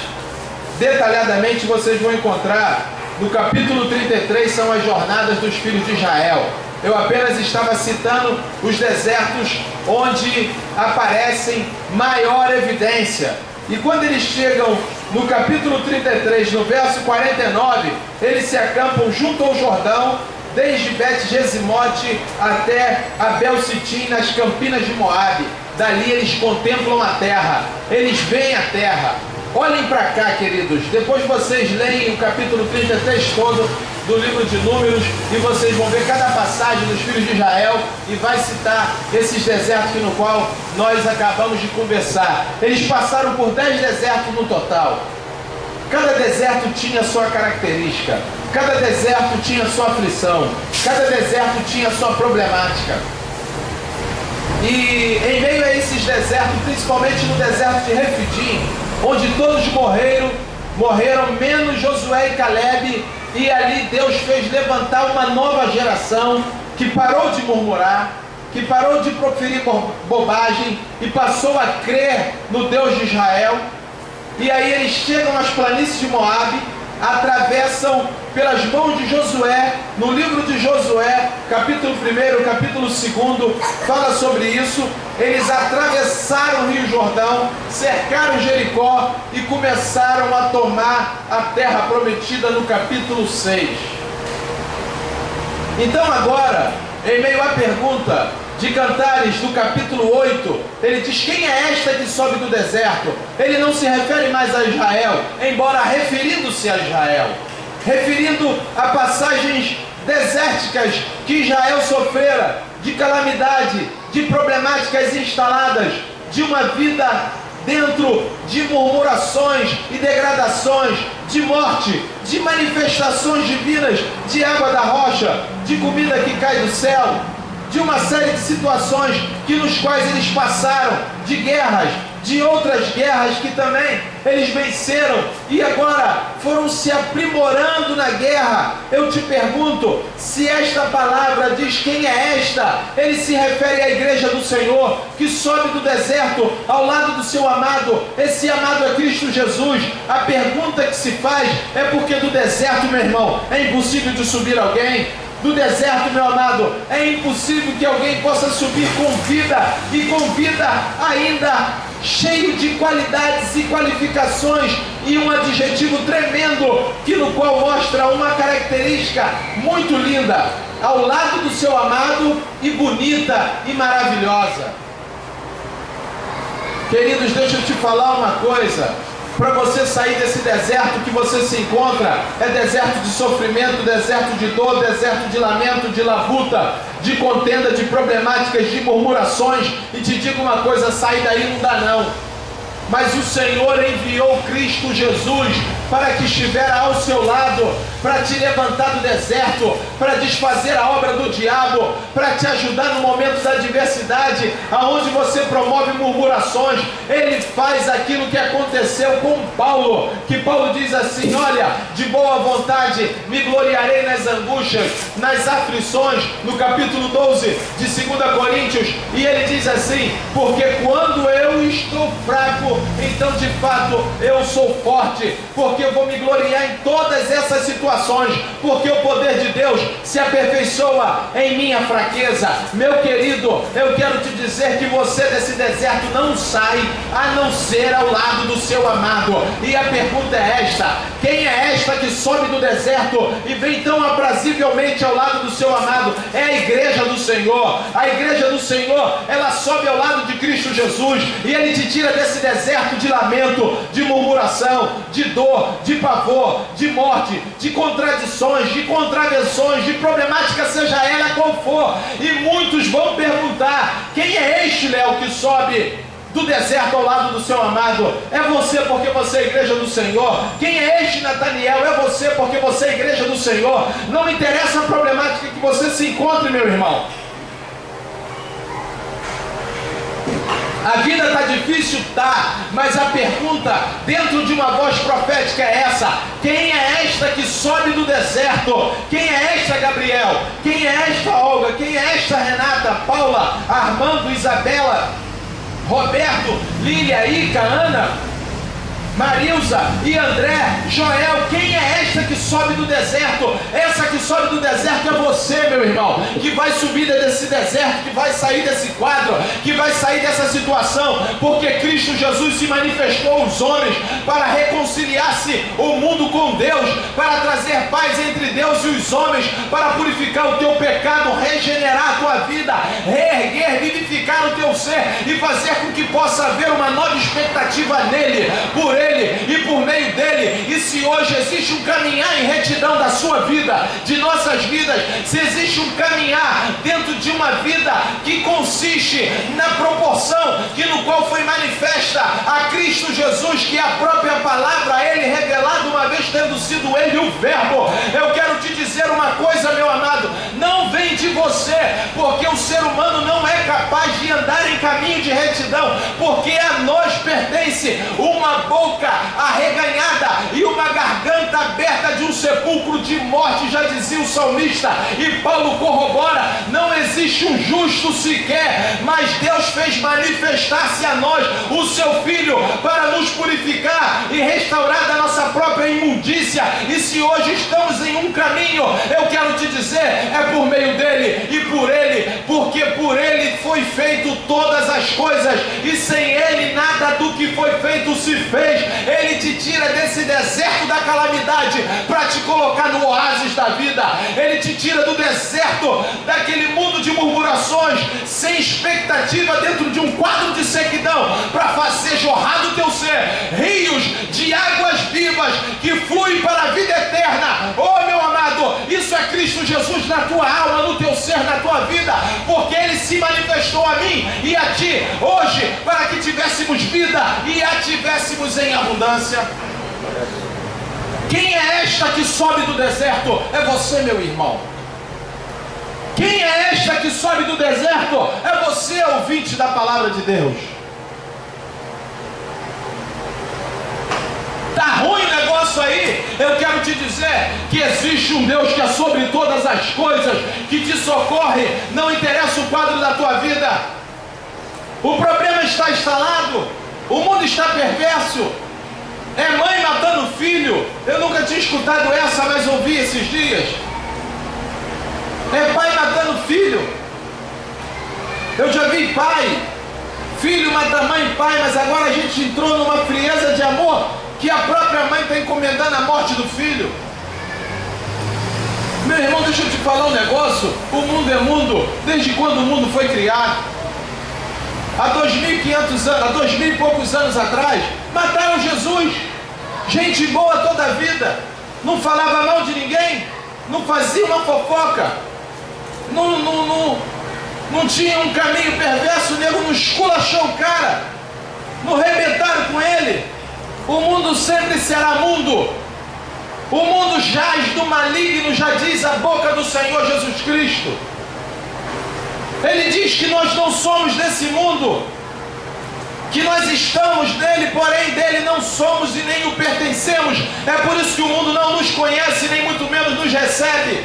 A: detalhadamente, vocês vão encontrar no capítulo 33, são as jornadas dos filhos de Israel. Eu apenas estava citando os desertos onde aparecem maior evidência. E quando eles chegam no capítulo 33, no verso 49, eles se acampam junto ao Jordão, desde Bet-Gesimote até Abel-Sitim, nas campinas de Moabe. Dali eles contemplam a terra, eles veem a terra. Olhem para cá, queridos, depois vocês leem o capítulo 33 todo do livro de Números, e vocês vão ver cada passagem dos filhos de Israel, e vai citar esses desertos no qual nós acabamos de conversar. Eles passaram por 10 desertos no total. Cada deserto tinha a sua característica, cada deserto tinha a sua aflição, cada deserto tinha a sua problemática. E em meio a esses desertos, principalmente no deserto de Refidim, onde todos morreram menos Josué e Caleb, e ali Deus fez levantar uma nova geração que parou de murmurar, que parou de proferir bobagem e passou a crer no Deus de Israel. E aí eles chegam às planícies de Moabe, atravessam pelas mãos de Josué. No livro de Josué, capítulo 1, capítulo 2, fala sobre isso. Eles atravessaram o rio Jordão, cercaram Jericó e começaram a tomar a terra prometida no capítulo 6. Então agora, em meio à pergunta de Cantares, do capítulo 8, ele diz: quem é esta que sobe do deserto? Ele não se refere mais a Israel, embora referindo-se a Israel, referindo a passagens desérticas que Israel sofrera, de calamidade, de problemáticas instaladas, de uma vida dentro de murmurações e degradações, de morte, de manifestações divinas, de água da rocha, de comida que cai do céu, de uma série de situações nos quais eles passaram, de guerras, de outras guerras que também eles venceram e agora foram se aprimorando na guerra. Eu te pergunto, se esta palavra diz quem é esta, ele se refere à igreja do Senhor, que sobe do deserto ao lado do seu amado. Esse amado é Cristo Jesus. A pergunta que se faz é: porque do deserto, meu irmão, é impossível de subir alguém? Do deserto, meu amado, é impossível que alguém possa subir com vida, e com vida ainda cheio de qualidades e qualificações, e um adjetivo tremendo, que no qual mostra uma característica muito linda. ao lado do seu amado e bonita e maravilhosa. Queridos, deixa eu te falar uma coisa. Para você sair desse deserto que você se encontra, é deserto de sofrimento, deserto de dor, deserto de lamento, de labuta, de contenda, de problemáticas, de murmurações. E te digo uma coisa, sair daí não dá não. Mas o Senhor enviou Cristo Jesus para que estiver ao seu lado, para te levantar do deserto, para desfazer a obra do diabo, para te ajudar no momento da adversidade, aonde você promove murmurações. Ele faz aquilo que aconteceu com Paulo, que Paulo diz assim: olha, de boa vontade me gloriarei nas angústias, nas aflições, no capítulo 12 de 2 Coríntios, e ele diz assim: porque quando eu estou fraco, então de fato eu sou forte, porque eu vou me gloriar em todas essas situações, porque o poder de Deus se aperfeiçoa em minha fraqueza. Meu querido, eu quero te dizer que você desse deserto não sai a não ser ao lado do seu amado. E a pergunta é esta: quem é esta que sobe do deserto e vem tão aprazivelmente ao lado do seu amado? É a igreja do Senhor. A igreja do Senhor, ela sobe ao lado de Cristo Jesus, e Ele te tira desse deserto de lamento, de murmuração, de dor, de pavor, de morte, de contradições, de contravenções, de problemática, seja ela qual for. E muitos vão perguntar: quem é este, Léo, que sobe do deserto ao lado do seu amado? É você, porque você é a igreja do Senhor. Quem é este, Nataniel? É você, porque você é a igreja do Senhor. Não interessa a problemática que você se encontre, meu irmão. A vida está difícil? Tá, mas a pergunta dentro de uma voz profética é essa: quem é esta que sobe do deserto? Quem é esta, Gabriel? Quem é esta, Olga? Quem é esta, Renata, Paula, Armando, Isabela, Roberto, Lília, Ica, Ana, Marilza e André, Joel? Quem é esta que sobe do deserto? Essa que sobe do deserto é você, meu irmão, que vai subir desse deserto, que vai sair desse quadro, que vai sair dessa situação, porque Cristo Jesus se manifestou aos homens para reconciliar-se o mundo com Deus, para trazer paz entre Deus e os homens, para purificar o teu pecado, regenerar a tua vida, reerguer, vivificar o teu ser e fazer com que possa haver uma nova expectativa nele, por ele e por meio dele. E se hoje existe um caminhar em retidão da sua vida, de nossas vidas, se existe um caminhar dentro de uma vida que consiste na proporção que no qual foi manifesta a Cristo Jesus, que é a própria palavra, ele revelado, uma vez tendo sido ele o verbo. Eu quero te dizer uma coisa, meu amado: não vem de você, porque o ser humano não é capaz de andar em caminho de retidão, porque a nós pertence uma boca arreganhada e uma garganta aberta de um sepulcro de morte, já dizia o salmista, e Paulo corrobora: não existe um justo sequer, mas Deus fez manifestar-se a nós o seu Filho para nos purificar e restaurar da nossa própria imundícia. E se hoje estamos em um caminho, eu quero te dizer, é por meio dele e por ele, porque por ele foi feito todas as coisas, e sem ele nada do que foi feito se fez. Ele te tira desse deserto da calamidade para te colocar no oásis da vida. Ele te tira do deserto daquele mundo de murmurações, sem expectativa, dentro de um quadro de sequidão, para fazer jorrar do teu ser rios de águas vivas que fluem para a vida eterna. Oh, meu amado, isso é Cristo Jesus na tua alma, no teu ser, na tua vida, porque ele se manifestou a mim e a ti hoje para que tivéssemos vida e a tivéssemos em abundância. Quem é esta que sobe do deserto? É você, meu irmão. Quem é esta que sobe do deserto? É você, ouvinte da palavra de Deus. Tá ruim o negócio aí? Eu quero te dizer que existe um Deus que é sobre todas as coisas, que te socorre, não interessa o quadro da tua vida. O problema está instalado, o mundo está perverso, é mãe matando filho. Eu nunca tinha escutado essa, mas ouvi esses dias. É pai matando filho. Eu já vi pai, filho mata mãe e pai, mas agora a gente entrou numa frieza de amor que a própria mãe está encomendando a morte do filho. Meu irmão, deixa eu te falar um negócio. O mundo é mundo desde quando o mundo foi criado. Há 2.500 anos, há 2.000 e poucos anos atrás, mataram Jesus. Gente boa toda a vida, não falava mal de ninguém, não fazia uma fofoca, não tinha um caminho perverso, o nego não esculachou o cara, não rebentaram com ele. O mundo sempre será mundo. O mundo jaz do maligno, já diz a boca do Senhor Jesus Cristo. Ele diz que nós não somos desse mundo, que nós estamos nele, porém dele não somos e nem o pertencemos. É por isso que o mundo não nos conhece, nem muito menos nos recebe.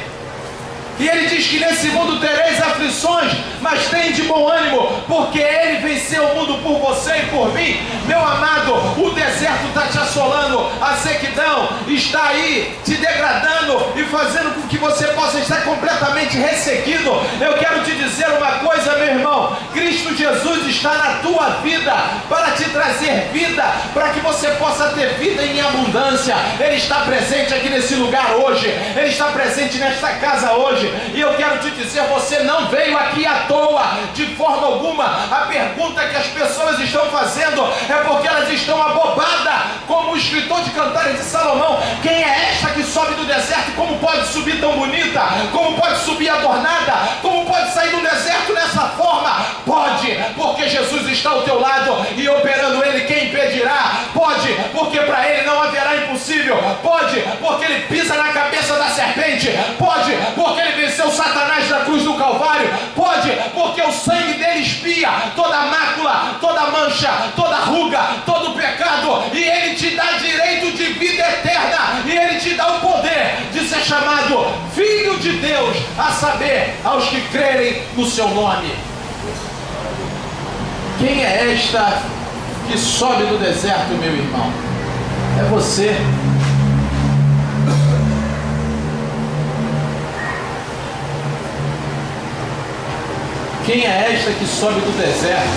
A: E ele diz que nesse mundo tereis aflições, mas tem de bom ânimo, porque ele venceu o mundo por você e por mim. Meu amado, o deserto está te assolando, a sequidão está aí te degradando e fazendo com que você possa estar completamente ressequido. Eu quero te dizer uma coisa, meu irmão: Cristo Jesus está na tua vida para te trazer vida, para que você possa ter vida em abundância. Ele está presente aqui nesse lugar hoje, ele está presente nesta casa hoje. E eu quero te dizer, você não veio aqui à toa, de forma alguma. A pergunta que as pessoas estão fazendo é porque elas estão abobadas, como o escritor de Cantares de Salomão: quem é esta que sobe do deserto? Como pode subir tão bonita? Como pode subir adornada? Como pode sair do deserto dessa forma? Pode, porque Jesus está ao teu lado e operando ele, quem impedirá? Pode, porque para ele não haverá impossível. Pode, porque ele pisa na cabeça da serpente. Pode, porque ele venceu Satanás na cruz do Calvário. Pode, porque o sangue dele expia toda mácula, toda mancha, toda ruga, todo pecado, e ele te dá direito de vida eterna, e ele te dá o poder de ser chamado Filho de Deus, a saber, aos que crerem no seu nome. Quem é esta que sobe do deserto, meu irmão? É você. Quem é esta que sobe do deserto?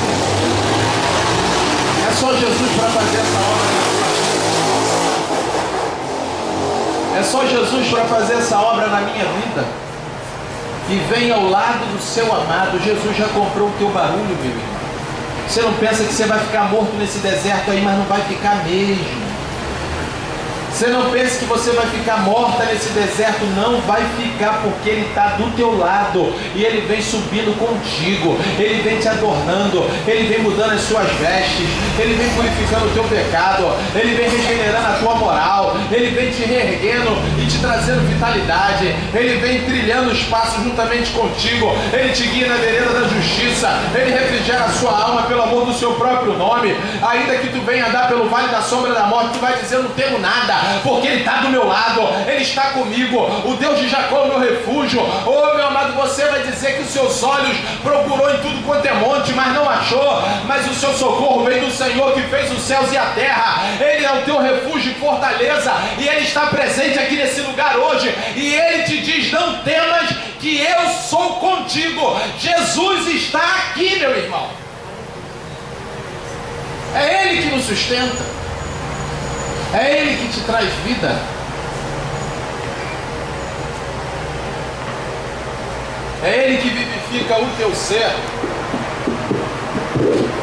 A: É só Jesus para fazer essa obra. É só Jesus para fazer essa obra na minha vida. E vem ao lado do seu amado. Jesus já comprou o teu barulho, meu irmão. Você não pensa que você vai ficar morto nesse deserto aí, mas não vai ficar mesmo. Você não pensa que você vai ficar morta nesse deserto, não vai ficar, porque ele está do teu lado e ele vem subindo contigo, ele vem te adornando, ele vem mudando as suas vestes, ele vem purificando o teu pecado, ele vem regenerando a tua moral, ele vem te reerguendo e te trazendo vitalidade, ele vem trilhando os passos juntamente contigo, ele te guia na vereda da justiça, ele refrigera a sua alma pelo amor do seu próprio nome. Ainda que tu venha andar pelo vale da sombra da morte, tu vai dizer: eu não temo nada, porque ele está do meu lado, ele está comigo, o Deus de Jacó é o meu refúgio. Oh, meu amado, você vai dizer que os seus olhos procurou em tudo quanto é monte, mas não achou, mas o seu socorro vem do Senhor que fez os céus e a terra. Ele é o teu refúgio e fortaleza, e ele está presente aqui nesse lugar hoje, e ele te diz: não temas, que eu sou contigo. Jesus está aqui, meu irmão. É ele que nos sustenta, é ele que te traz vida. É ele que vivifica o teu ser.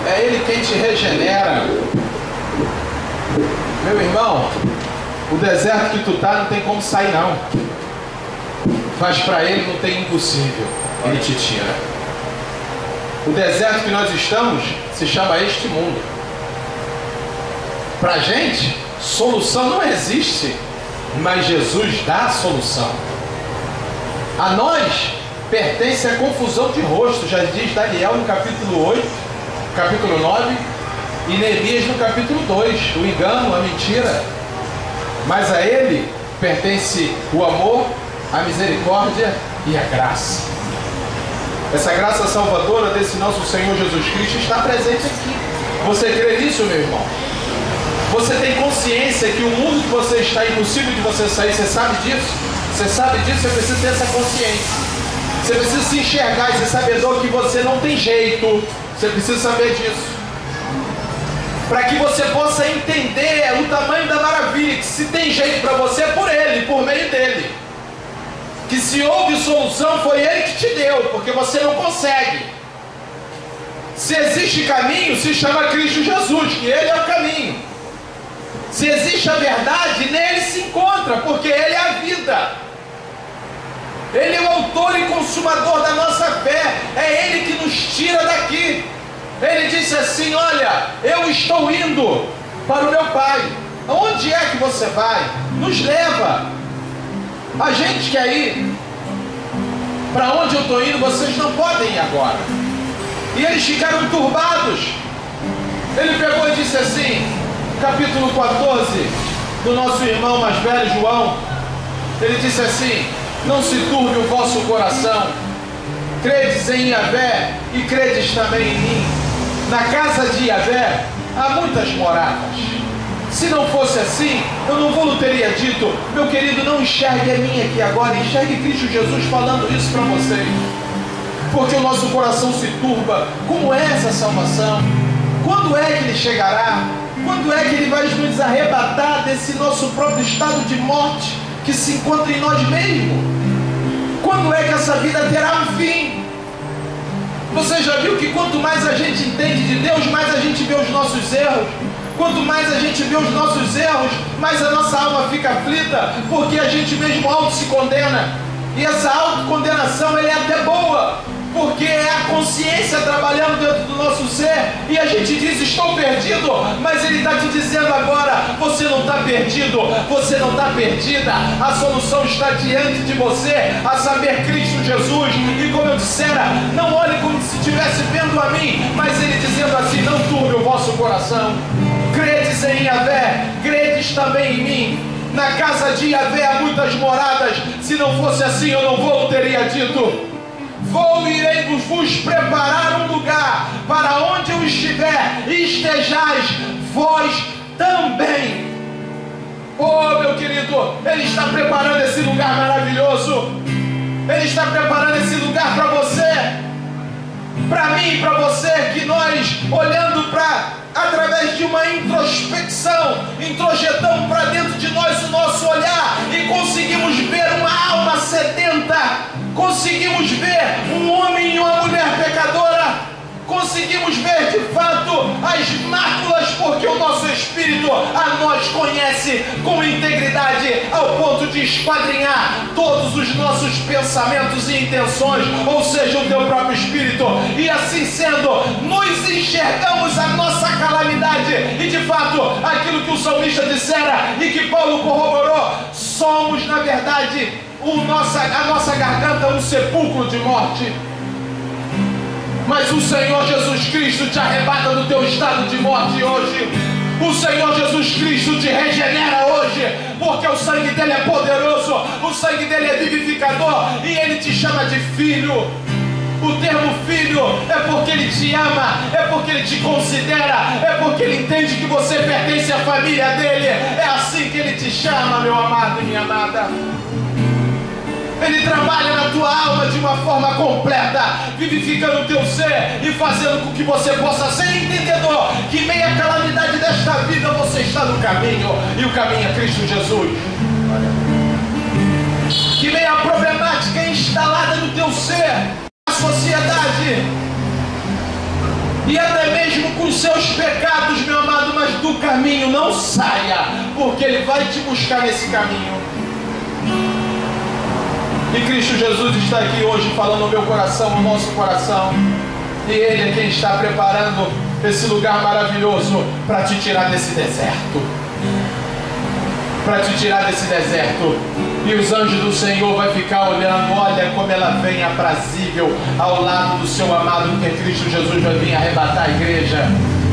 A: É ele quem te regenera. Meu irmão, o deserto que tu tá não tem como sair não. Mas para ele não tem impossível. Ele te tira. O deserto que nós estamos se chama este mundo. Pra gente, solução não existe, mas Jesus dá a solução. A nós pertence a confusão de rosto, já diz Daniel no capítulo 8, capítulo 9, e Neemias no capítulo 2, o engano, a mentira. Mas a ele pertence o amor, a misericórdia e a graça. Essa graça salvadora desse nosso Senhor Jesus Cristo está presente aqui. Você crê nisso, meu irmão? Você tem consciência que o mundo que você está é impossível de você sair? Você sabe disso? Você sabe disso? Você precisa ter essa consciência. Você precisa se enxergar e ser sabedor que você não tem jeito. Você precisa saber disso. Para que você possa entender o tamanho da maravilha, que se tem jeito para você é por ele, por meio dele. Que se houve solução, foi Ele que te deu, porque você não consegue. Se existe caminho, se chama Cristo Jesus, que Ele é o caminho. Se existe a verdade, nele se encontra, porque Ele é a vida. Ele é o autor e consumador da nossa fé. É Ele que nos tira daqui. Ele disse assim: olha, eu estou indo para o meu Pai. Aonde é que você vai? Nos leva. A gente quer ir. Para onde eu estou indo, vocês não podem ir agora. E eles ficaram turbados. Ele pegou e disse assim, capítulo 14, do nosso irmão mais velho João. Ele disse assim: não se turbe o vosso coração. Credes em Yahvé e credes também em mim. Na casa de Yahvé há muitas moradas. Se não fosse assim, eu não vou teria dito. Meu querido, não enxergue a mim aqui agora, enxergue Cristo Jesus falando isso para vocês. Porque o nosso coração se turba. Como é essa salvação? Quando é que Ele chegará? Quando é que Ele vai nos arrebatar desse nosso próprio estado de morte que se encontra em nós mesmos? Quando é que essa vida terá um fim? Você já viu que quanto mais a gente entende de Deus, mais a gente vê os nossos erros? Quanto mais a gente vê os nossos erros, mais a nossa alma fica aflita, porque a gente mesmo auto se condena. E essa autocondenação, ela é até boa, porque é a consciência trabalhando dentro do nosso ser, e a gente diz: estou perdido, mas Ele está te dizendo agora: você não está perdido, você não está perdida, a solução está diante de você, a saber, Cristo Jesus. E como eu dissera, não olhe como se estivesse vendo a mim, mas Ele dizendo assim: não turbe o vosso coração. Credes em Yahvé, credes também em mim. Na casa de Yahvé há muitas moradas. Se não fosse assim, eu não teria dito. Vou e irei vos preparar um lugar, para onde eu estiver, estejais vós também. Oh, meu querido, Ele está preparando esse lugar maravilhoso. Ele está preparando esse lugar para você, para mim e para você, que nós, olhando através de uma introspecção, introjetamos para dentro de nós o nosso olhar e conseguimos ver uma alma sedenta, conseguimos ver um homem e uma mulher pecadora, conseguimos ver de fato as máculas, porque o nosso Espírito a nós conhece com integridade, ao ponto de esquadrinhar todos os nossos pensamentos e intenções, ou seja, o teu próprio Espírito. E assim sendo, nos enxergamos a nossa calamidade, e de fato, aquilo que o salmista dissera e que Paulo corroborou, somos na verdade a nossa garganta um sepulcro de morte. Mas o Senhor Jesus Cristo te arrebata do teu estado de morte hoje. O Senhor Jesus Cristo te regenera hoje, porque o sangue dele é poderoso, o sangue dele é vivificador, e ele te chama de filho. O termo filho é porque ele te ama, é porque ele te considera, é porque ele entende que você pertence à família dele. É assim que ele te chama, meu amado e minha amada. Ele trabalha na tua alma de uma forma completa, vivificando o teu ser e fazendo com que você possa ser entendedor que meia a calamidade desta vida você está no caminho, e o caminho é Cristo Jesus. Que meia a problemática instalada no teu ser, a sociedade, e até mesmo com os seus pecados, meu amado, mas do caminho não saia, porque Ele vai te buscar nesse caminho. E Cristo Jesus está aqui hoje falando no meu coração, no nosso coração. E Ele é quem está preparando esse lugar maravilhoso para te tirar desse deserto. Para te tirar desse deserto. E os anjos do Senhor vão ficar olhando, olha como ela vem aprazível ao lado do seu amado, porque Cristo Jesus vai vir arrebatar a igreja.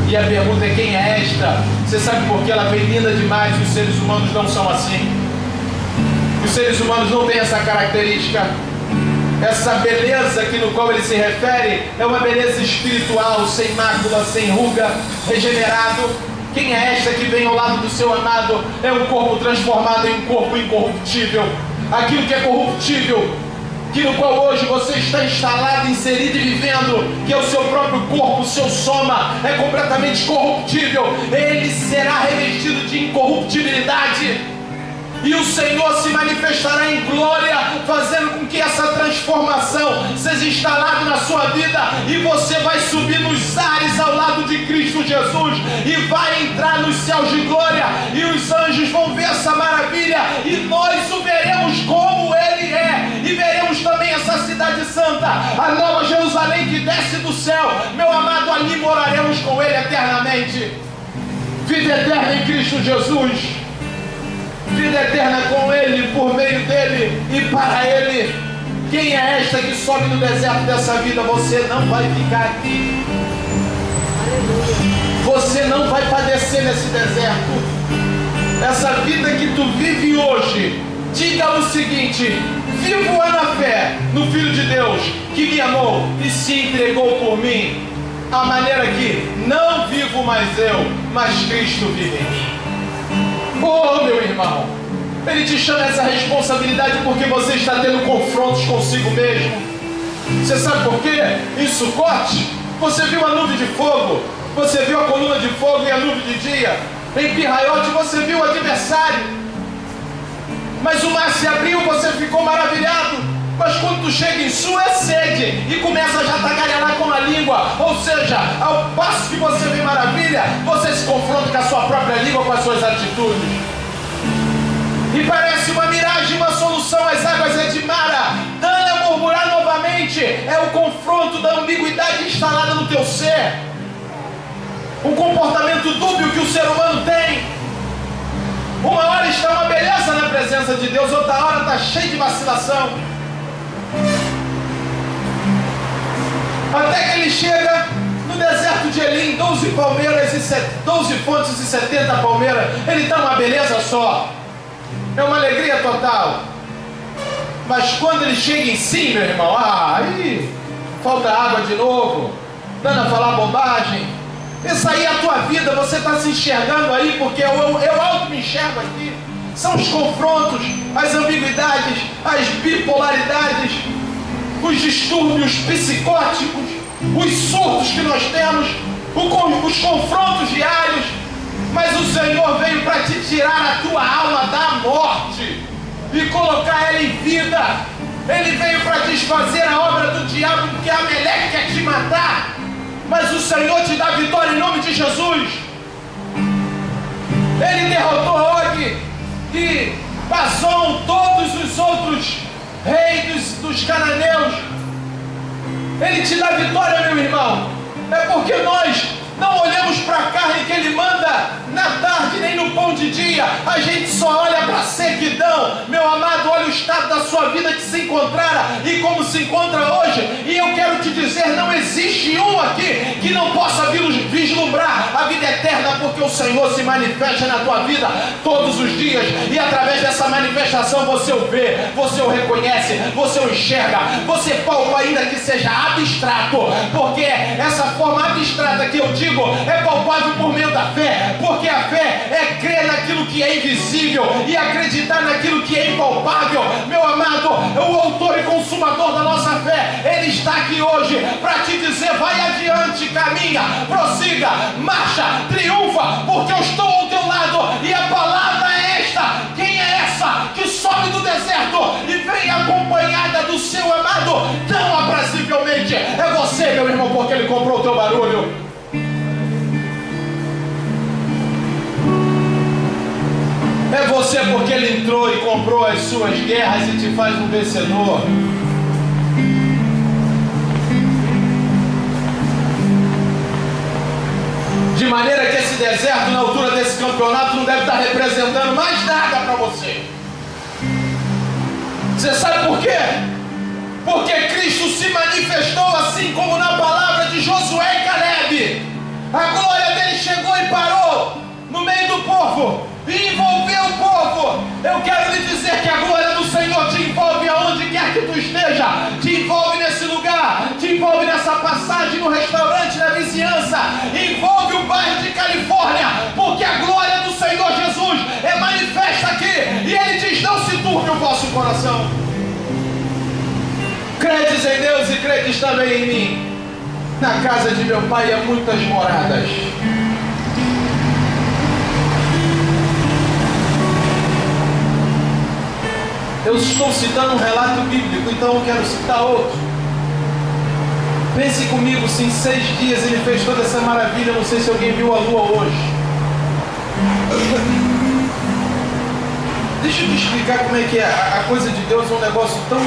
A: E a pergunta é: quem é esta? Você sabe por que ela vem linda demais e os seres humanos não são assim? Os seres humanos não têm essa característica. Essa beleza que no qual ele se refere é uma beleza espiritual, sem mácula, sem ruga, regenerado. Quem é esta que vem ao lado do seu amado? É um corpo transformado em um corpo incorruptível. Aquilo que é corruptível, que no qual hoje você está instalado, inserido e vivendo, que é o seu próprio corpo, o seu soma, é completamente corruptível. Ele será revestido de incorruptibilidade. E o Senhor se manifestará em glória, fazendo com que essa transformação seja instalada na sua vida, e você vai subir nos ares ao lado de Cristo Jesus, e vai entrar nos céus de glória, e os anjos vão ver essa maravilha, e nós o veremos como Ele é, e veremos também essa cidade santa, a nova Jerusalém que desce do céu. Meu amado, ali moraremos com Ele eternamente. Vida eterna em Cristo Jesus, vida eterna com Ele, por meio dEle e para Ele. Quem é esta que sobe no deserto dessa vida? Você não vai ficar aqui, você não vai padecer nesse deserto. Essa vida que tu vive hoje, diga o seguinte: vivo é na fé no Filho de Deus, que me amou e se entregou por mim, a maneira que não vivo mais eu, mas Cristo vive em mim. Oh, meu irmão, Ele te chama essa responsabilidade porque você está tendo confrontos consigo mesmo. Você sabe por quê? Em Sucote, você viu a nuvem de fogo, você viu a coluna de fogo e a nuvem de dia. Em Pirraiote você viu o adversário, mas o mar se abriu, você ficou maravilhado. Mas quando tu chega em sua sede e começa a já tagarelar com a língua, ou seja, ao passo que você vê maravilha, você se confronta com a sua própria língua, com as suas atitudes. E parece uma miragem, uma solução, as águas é de Mara, dando a murmurar novamente. É o confronto da ambiguidade instalada no teu ser, um comportamento dúbio que o ser humano tem. Uma hora está uma beleza na presença de Deus, outra hora está cheio de vacilação. Até que ele chega no deserto de Elim, 12 palmeiras e 12 fontes e 70 palmeiras. Ele está uma beleza só, é uma alegria total. Mas quando ele chega em si, meu irmão, aí falta água de novo, dando a falar bobagem. Essa aí é a tua vida, você está se enxergando aí, porque eu auto me enxergo aqui. São os confrontos, as ambiguidades, as bipolaridades, os distúrbios psicóticos, os surtos que nós temos, os confrontos diários. Mas o Senhor veio para te tirar a tua alma da morte e colocar ela em vida. Ele veio para desfazer a obra do diabo, porque a Amaleque quer te matar, mas o Senhor te dá vitória em nome de Jesus. Ele derrotou Og e Bazom, todos os outros reis dos cananeus. Ele te dá vitória, meu irmão. É porque nós não olhamos para a carne que Ele manda na tarde, nem no pão de dia. A gente só olha para a sequidão. Meu amado, olha o estado da sua vida que se encontrara e como se encontra hoje. E eu quero te dizer, não existe um aqui que não possa vislumbrar a vida eterna, porque o Senhor se manifesta na tua vida todos os dias. E através dessa manifestação você o vê, você o reconhece, você o enxerga, você palpa, ainda que seja abstrato. Porque essa forma abstrata que eu digo é palpável por meio da fé, porque a fé é crer naquilo que é invisível e acreditar naquilo que é impalpável. Meu amado, o autor e consumador da nossa fé, Ele está aqui hoje para te dizer: vai adiante, caminha, prossiga, marcha, triunfa, porque eu estou ao teu lado. E a palavra é esta: quem é essa que sobe do deserto e vem acompanhada do seu amado tão aprazivelmente? É você, meu irmão, porque Ele comprou o teu barulho. É você porque Ele entrou e comprou as suas guerras e te faz um vencedor. De maneira que esse deserto, na altura desse campeonato, não deve estar representando mais nada para você. Você sabe por quê? Porque Cristo se manifestou assim como na palavra de Josué e Caleb. A glória dele chegou e parou no meio do povo e envolveu o povo. Eu quero lhe dizer que a glória do Senhor te envolve aonde quer que tu esteja. Te envolve nesse lugar, te envolve nessa passagem no restaurante, na vizinhança, envolve o bairro de Califórnia, porque a glória do Senhor Jesus é manifesta aqui. E Ele diz: não se turbe o vosso coração. Credes em Deus e credes também em mim. Na casa de meu Pai há muitas moradas. Eu estou citando um relato bíblico, então eu quero citar outro. Pense comigo, se em 6 dias ele fez toda essa maravilha, não sei se alguém viu a lua hoje. Deixa eu te explicar como é que é. A coisa de Deus é um negócio tão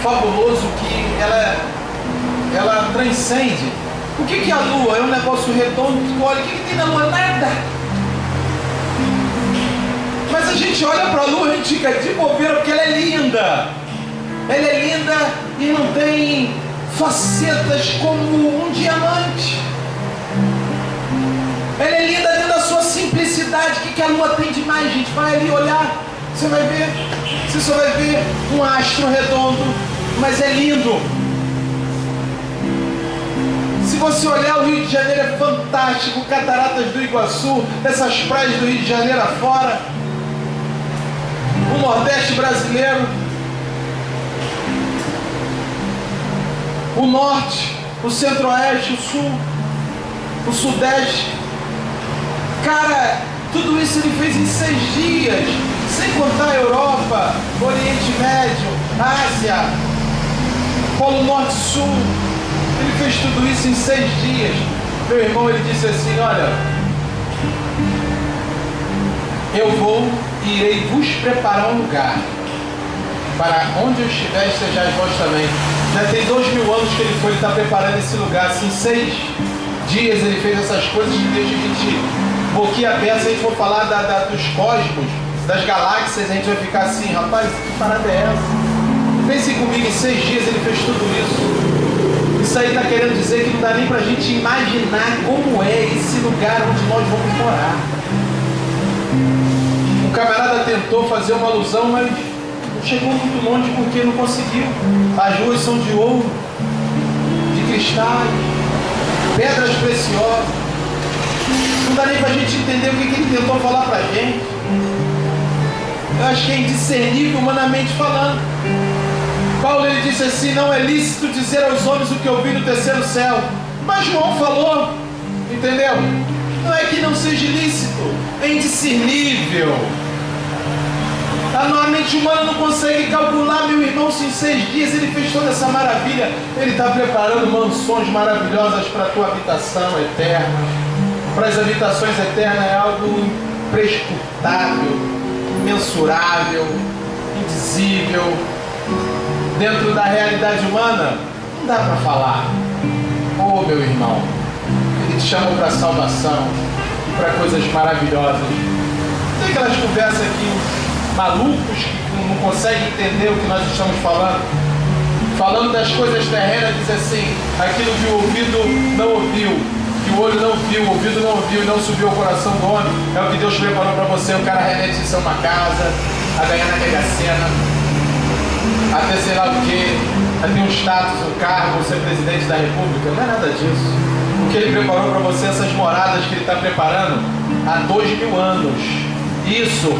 A: fabuloso que ela transcende. O que é a lua? É um negócio redondo. Olha, o que tem na lua? Nada. Mas a gente olha para a lua e a gente fica de bobeira porque ela é linda. Ela é linda e não tem facetas como um diamante. Ela é linda dentro da sua simplicidade. O que a lua tem demais, gente? Vai ali olhar, você vai ver. Você só vai ver um astro redondo, mas é lindo. Se você olhar, o Rio de Janeiro é fantástico. Cataratas do Iguaçu, essas praias do Rio de Janeiro afora, o Nordeste brasileiro, o Norte, o Centro-Oeste, o Sul, o Sudeste. Cara, tudo isso ele fez em 6 dias, sem contar a Europa, Oriente Médio, Ásia, Polo Norte e Sul. Ele fez tudo isso em 6 dias. Meu irmão, ele disse assim: olha, eu vou e irei vos preparar um lugar, para onde eu estiver, estejais vós também. Já tem 2000 anos que ele está preparando esse lugar. Assim, 6 dias ele fez essas coisas que deixa a gente boquiaberta. Se a gente for falar dos cosmos, das galáxias, a gente vai ficar assim: rapaz, que parada é essa? Pense comigo, em 6 dias ele fez tudo isso. Isso aí está querendo dizer que não dá nem para a gente imaginar como é esse lugar onde nós vamos morar. Um camarada tentou fazer uma alusão, mas chegou muito longe porque não conseguiu. As ruas são de ouro, de cristais, pedras preciosas. Não dá nem para a gente entender o que ele tentou falar para a gente. Eu acho que é indiscernível humanamente falando. Paulo, ele disse assim: não é lícito dizer aos homens o que eu vi no terceiro céu. Mas João falou, entendeu? Não é que não seja lícito, é indiscernível. A mente humana não consegue calcular, meu irmão. Se em 6 dias ele fez toda essa maravilha, ele está preparando mansões maravilhosas para a tua habitação eterna. Para as habitações eternas é algo imprescrutável, imensurável, indizível. Dentro da realidade humana, não dá para falar. Oh, meu irmão, ele te chamou para salvação, para coisas maravilhosas. Tem aquelas conversas aqui, malucos que não conseguem entender o que nós estamos falando. Falando das coisas terrenas, diz assim: aquilo que o ouvido não ouviu, que o olho não viu, o ouvido não ouviu e não subiu ao coração do homem, é o que Deus preparou para você. O cara remete isso a uma casa, a ganhar na Mega Sena, até sei lá o que, a ter um status, um cargo, ser presidente da república. Não é nada disso. O que ele preparou para você, essas moradas que ele está preparando há 2000 anos, isso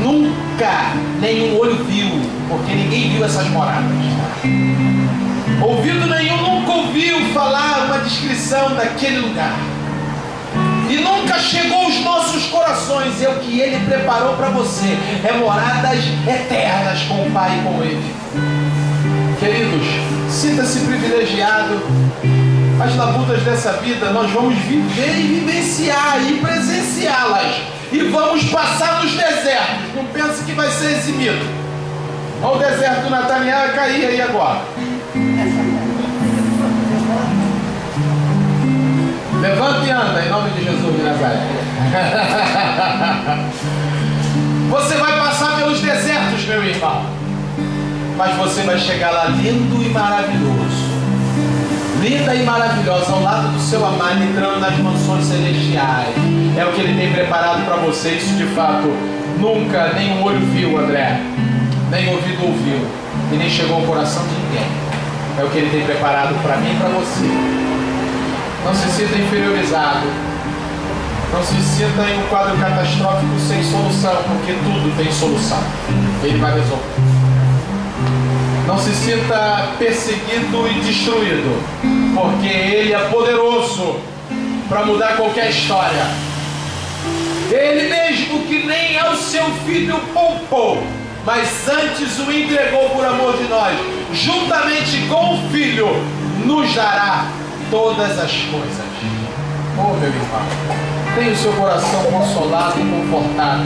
A: nunca nenhum olho viu, porque ninguém viu essas moradas. Ouvido nenhum nunca ouviu falar uma descrição daquele lugar. E nunca chegou aos nossos corações. É o que ele preparou para você. É moradas eternas com o Pai e com Ele. Queridos, sinta-se privilegiado. As labutas dessa vida nós vamos viver e vivenciar e presenciá-las. E vamos passar nos desertos. Não pense que vai ser eximido. Olha o deserto do Natanael cair aí agora. Levanta e anda, em nome de Jesus de Nazaré. Você vai passar pelos desertos, meu irmão, mas você vai chegar lá lindo e maravilhoso. Linda e maravilhosa, ao lado do seu amado, entrando nas mansões celestiais. É o que ele tem preparado para você. Isso de fato nunca nenhum olho viu, André, nem ouvido ouviu, e nem chegou ao coração de ninguém. É o que ele tem preparado para mim e para você. Não se sinta inferiorizado. Não se sinta em um quadro catastrófico sem solução, porque tudo tem solução. Ele vai resolver. Não se sinta perseguido e destruído, porque Ele é poderoso para mudar qualquer história. Ele mesmo que nem ao seu filho poupou, mas antes o entregou por amor de nós, juntamente com o Filho, nos dará todas as coisas. Oh, meu irmão, tenha o seu coração consolado e confortado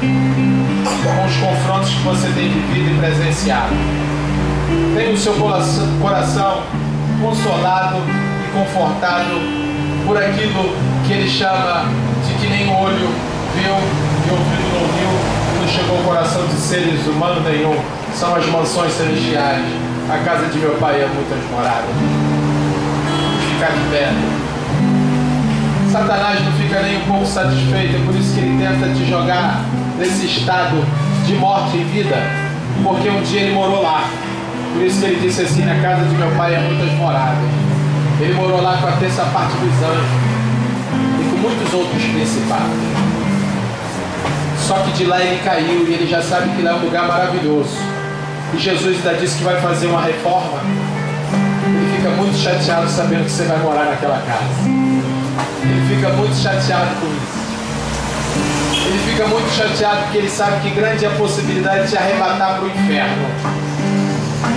A: com os confrontos que você tem vivido e presenciado. Tenha o seu coração consolado e confortado por aquilo que ele chama de que nem o olho viu e o ouvido não viu, não chegou ao coração de seres humanos nenhum. São as mansões celestiais. A casa de meu pai é muitas moradas. Ficar de pé. Satanás não fica nem um pouco satisfeito, é por isso que ele tenta te jogar nesse estado de morte e vida, porque um dia ele morou lá. Por isso que ele disse assim: na casa de meu pai há muitas moradas. Ele morou lá com a terça parte dos anjos e com muitos outros principados. Só que de lá ele caiu e ele já sabe que lá é um lugar maravilhoso. E Jesus ainda disse que vai fazer uma reforma. Ele fica muito chateado sabendo que você vai morar naquela casa. Ele fica muito chateado com isso. Ele fica muito chateado porque ele sabe que grande é a possibilidade de te arrebatar para o inferno.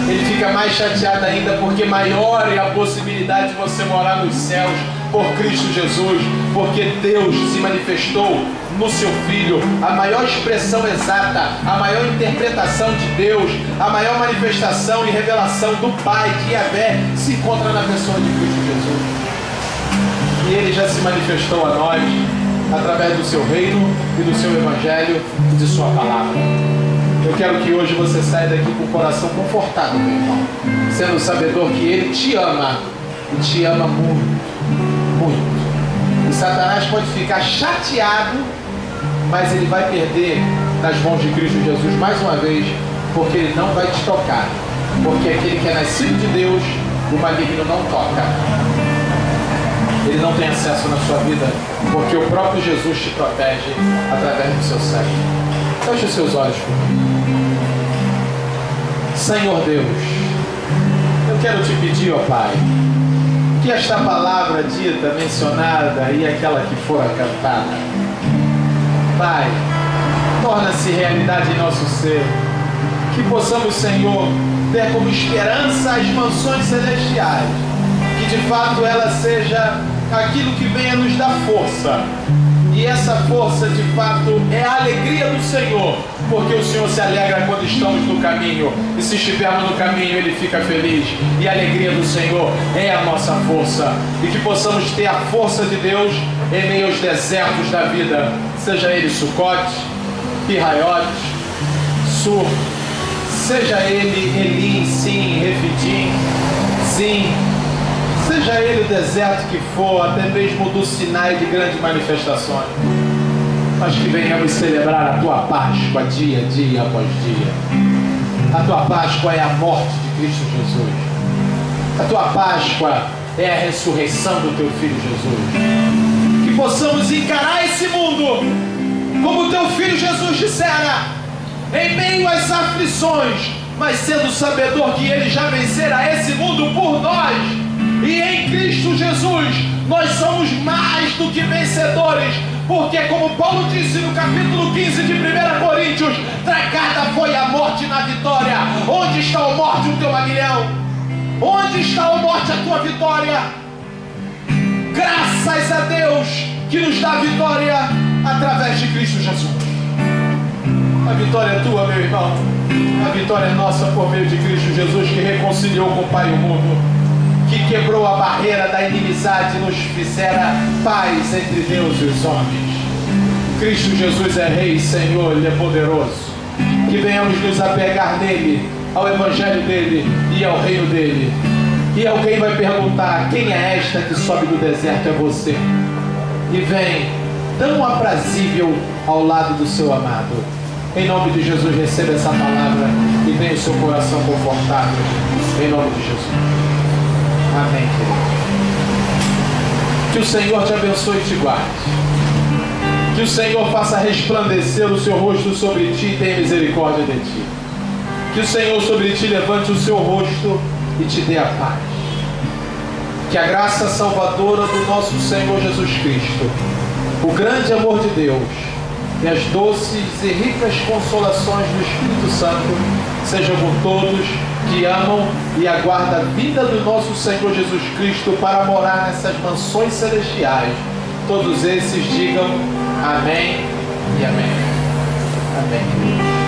A: Ele fica mais chateado ainda porque maior é a possibilidade de você morar nos céus por Cristo Jesus, porque Deus se manifestou no seu Filho. A maior expressão exata, a maior interpretação de Deus, a maior manifestação e revelação do Pai, de Yahvé, se encontra na pessoa de Cristo Jesus. E Ele já se manifestou a nós através do seu reino e do seu evangelho e de sua palavra. Eu quero que hoje você saia daqui com o coração confortado, meu irmão, sendo sabedor que Ele te ama e te ama muito, muito. E Satanás pode ficar chateado, mas ele vai perder nas mãos de Cristo Jesus mais uma vez, porque ele não vai te tocar, porque aquele que é nascido de Deus, o maligno não toca. Ele não tem acesso na sua vida, porque o próprio Jesus te protege através do seu sangue. Feche os seus olhos comigo. Senhor Deus, eu quero te pedir, ó Pai, que esta palavra dita, mencionada e aquela que fora cantada, Pai, torna-se realidade em nosso ser. Que possamos, Senhor, ter como esperança as mansões celestiais. Que de fato ela seja aquilo que venha nos dar força. E essa força de fato é a alegria do Senhor, porque o Senhor se alegra quando estamos no caminho, e se estivermos no caminho Ele fica feliz, e a alegria do Senhor é a nossa força. E que possamos ter a força de Deus em meio aos desertos da vida, seja ele Sucote, Pirraiote, Sur, seja ele Elim, Sim, Refidim, Sim, seja ele o deserto que for, até mesmo do Sinai de grandes manifestações, mas que venhamos celebrar a Tua Páscoa dia a dia após dia. A Tua Páscoa é a morte de Cristo Jesus. A Tua Páscoa é a ressurreição do Teu Filho Jesus. Que possamos encarar esse mundo como o Teu Filho Jesus dissera, em meio às aflições, mas sendo sabedor que Ele já vencerá esse mundo por nós. E em Cristo Jesus nós somos mais do que vencedores, porque como Paulo disse no capítulo 15 de 1 Coríntios, tragada foi a morte na vitória. Onde está a morte, o teu aguilhão? Onde está a morte, a tua vitória? Graças a Deus que nos dá vitória através de Cristo Jesus. A vitória é tua, meu irmão. A vitória é nossa por meio de Cristo Jesus, que reconciliou com o Pai e o mundo, que quebrou a barreira da inimizade e nos fizera paz entre Deus e os homens. Cristo Jesus é Rei, Senhor, Ele é poderoso. Que venhamos nos apegar nele, ao Evangelho dele e ao reino dele. E alguém vai perguntar: quem é esta que sobe do deserto? É você. E vem tão aprazível ao lado do seu amado. Em nome de Jesus, receba essa palavra e tenha o seu coração confortável. Em nome de Jesus. Amém, querido. Que o Senhor te abençoe e te guarde. Que o Senhor faça resplandecer o seu rosto sobre ti e tenha misericórdia de ti. Que o Senhor sobre ti levante o seu rosto e te dê a paz. Que a graça salvadora do nosso Senhor Jesus Cristo, o grande amor de Deus e as doces e ricas consolações do Espírito Santo sejam com todos que amam e aguardam a vinda do nosso Senhor Jesus Cristo para morar nessas mansões celestiais. Todos esses digam amém e amém. Amém.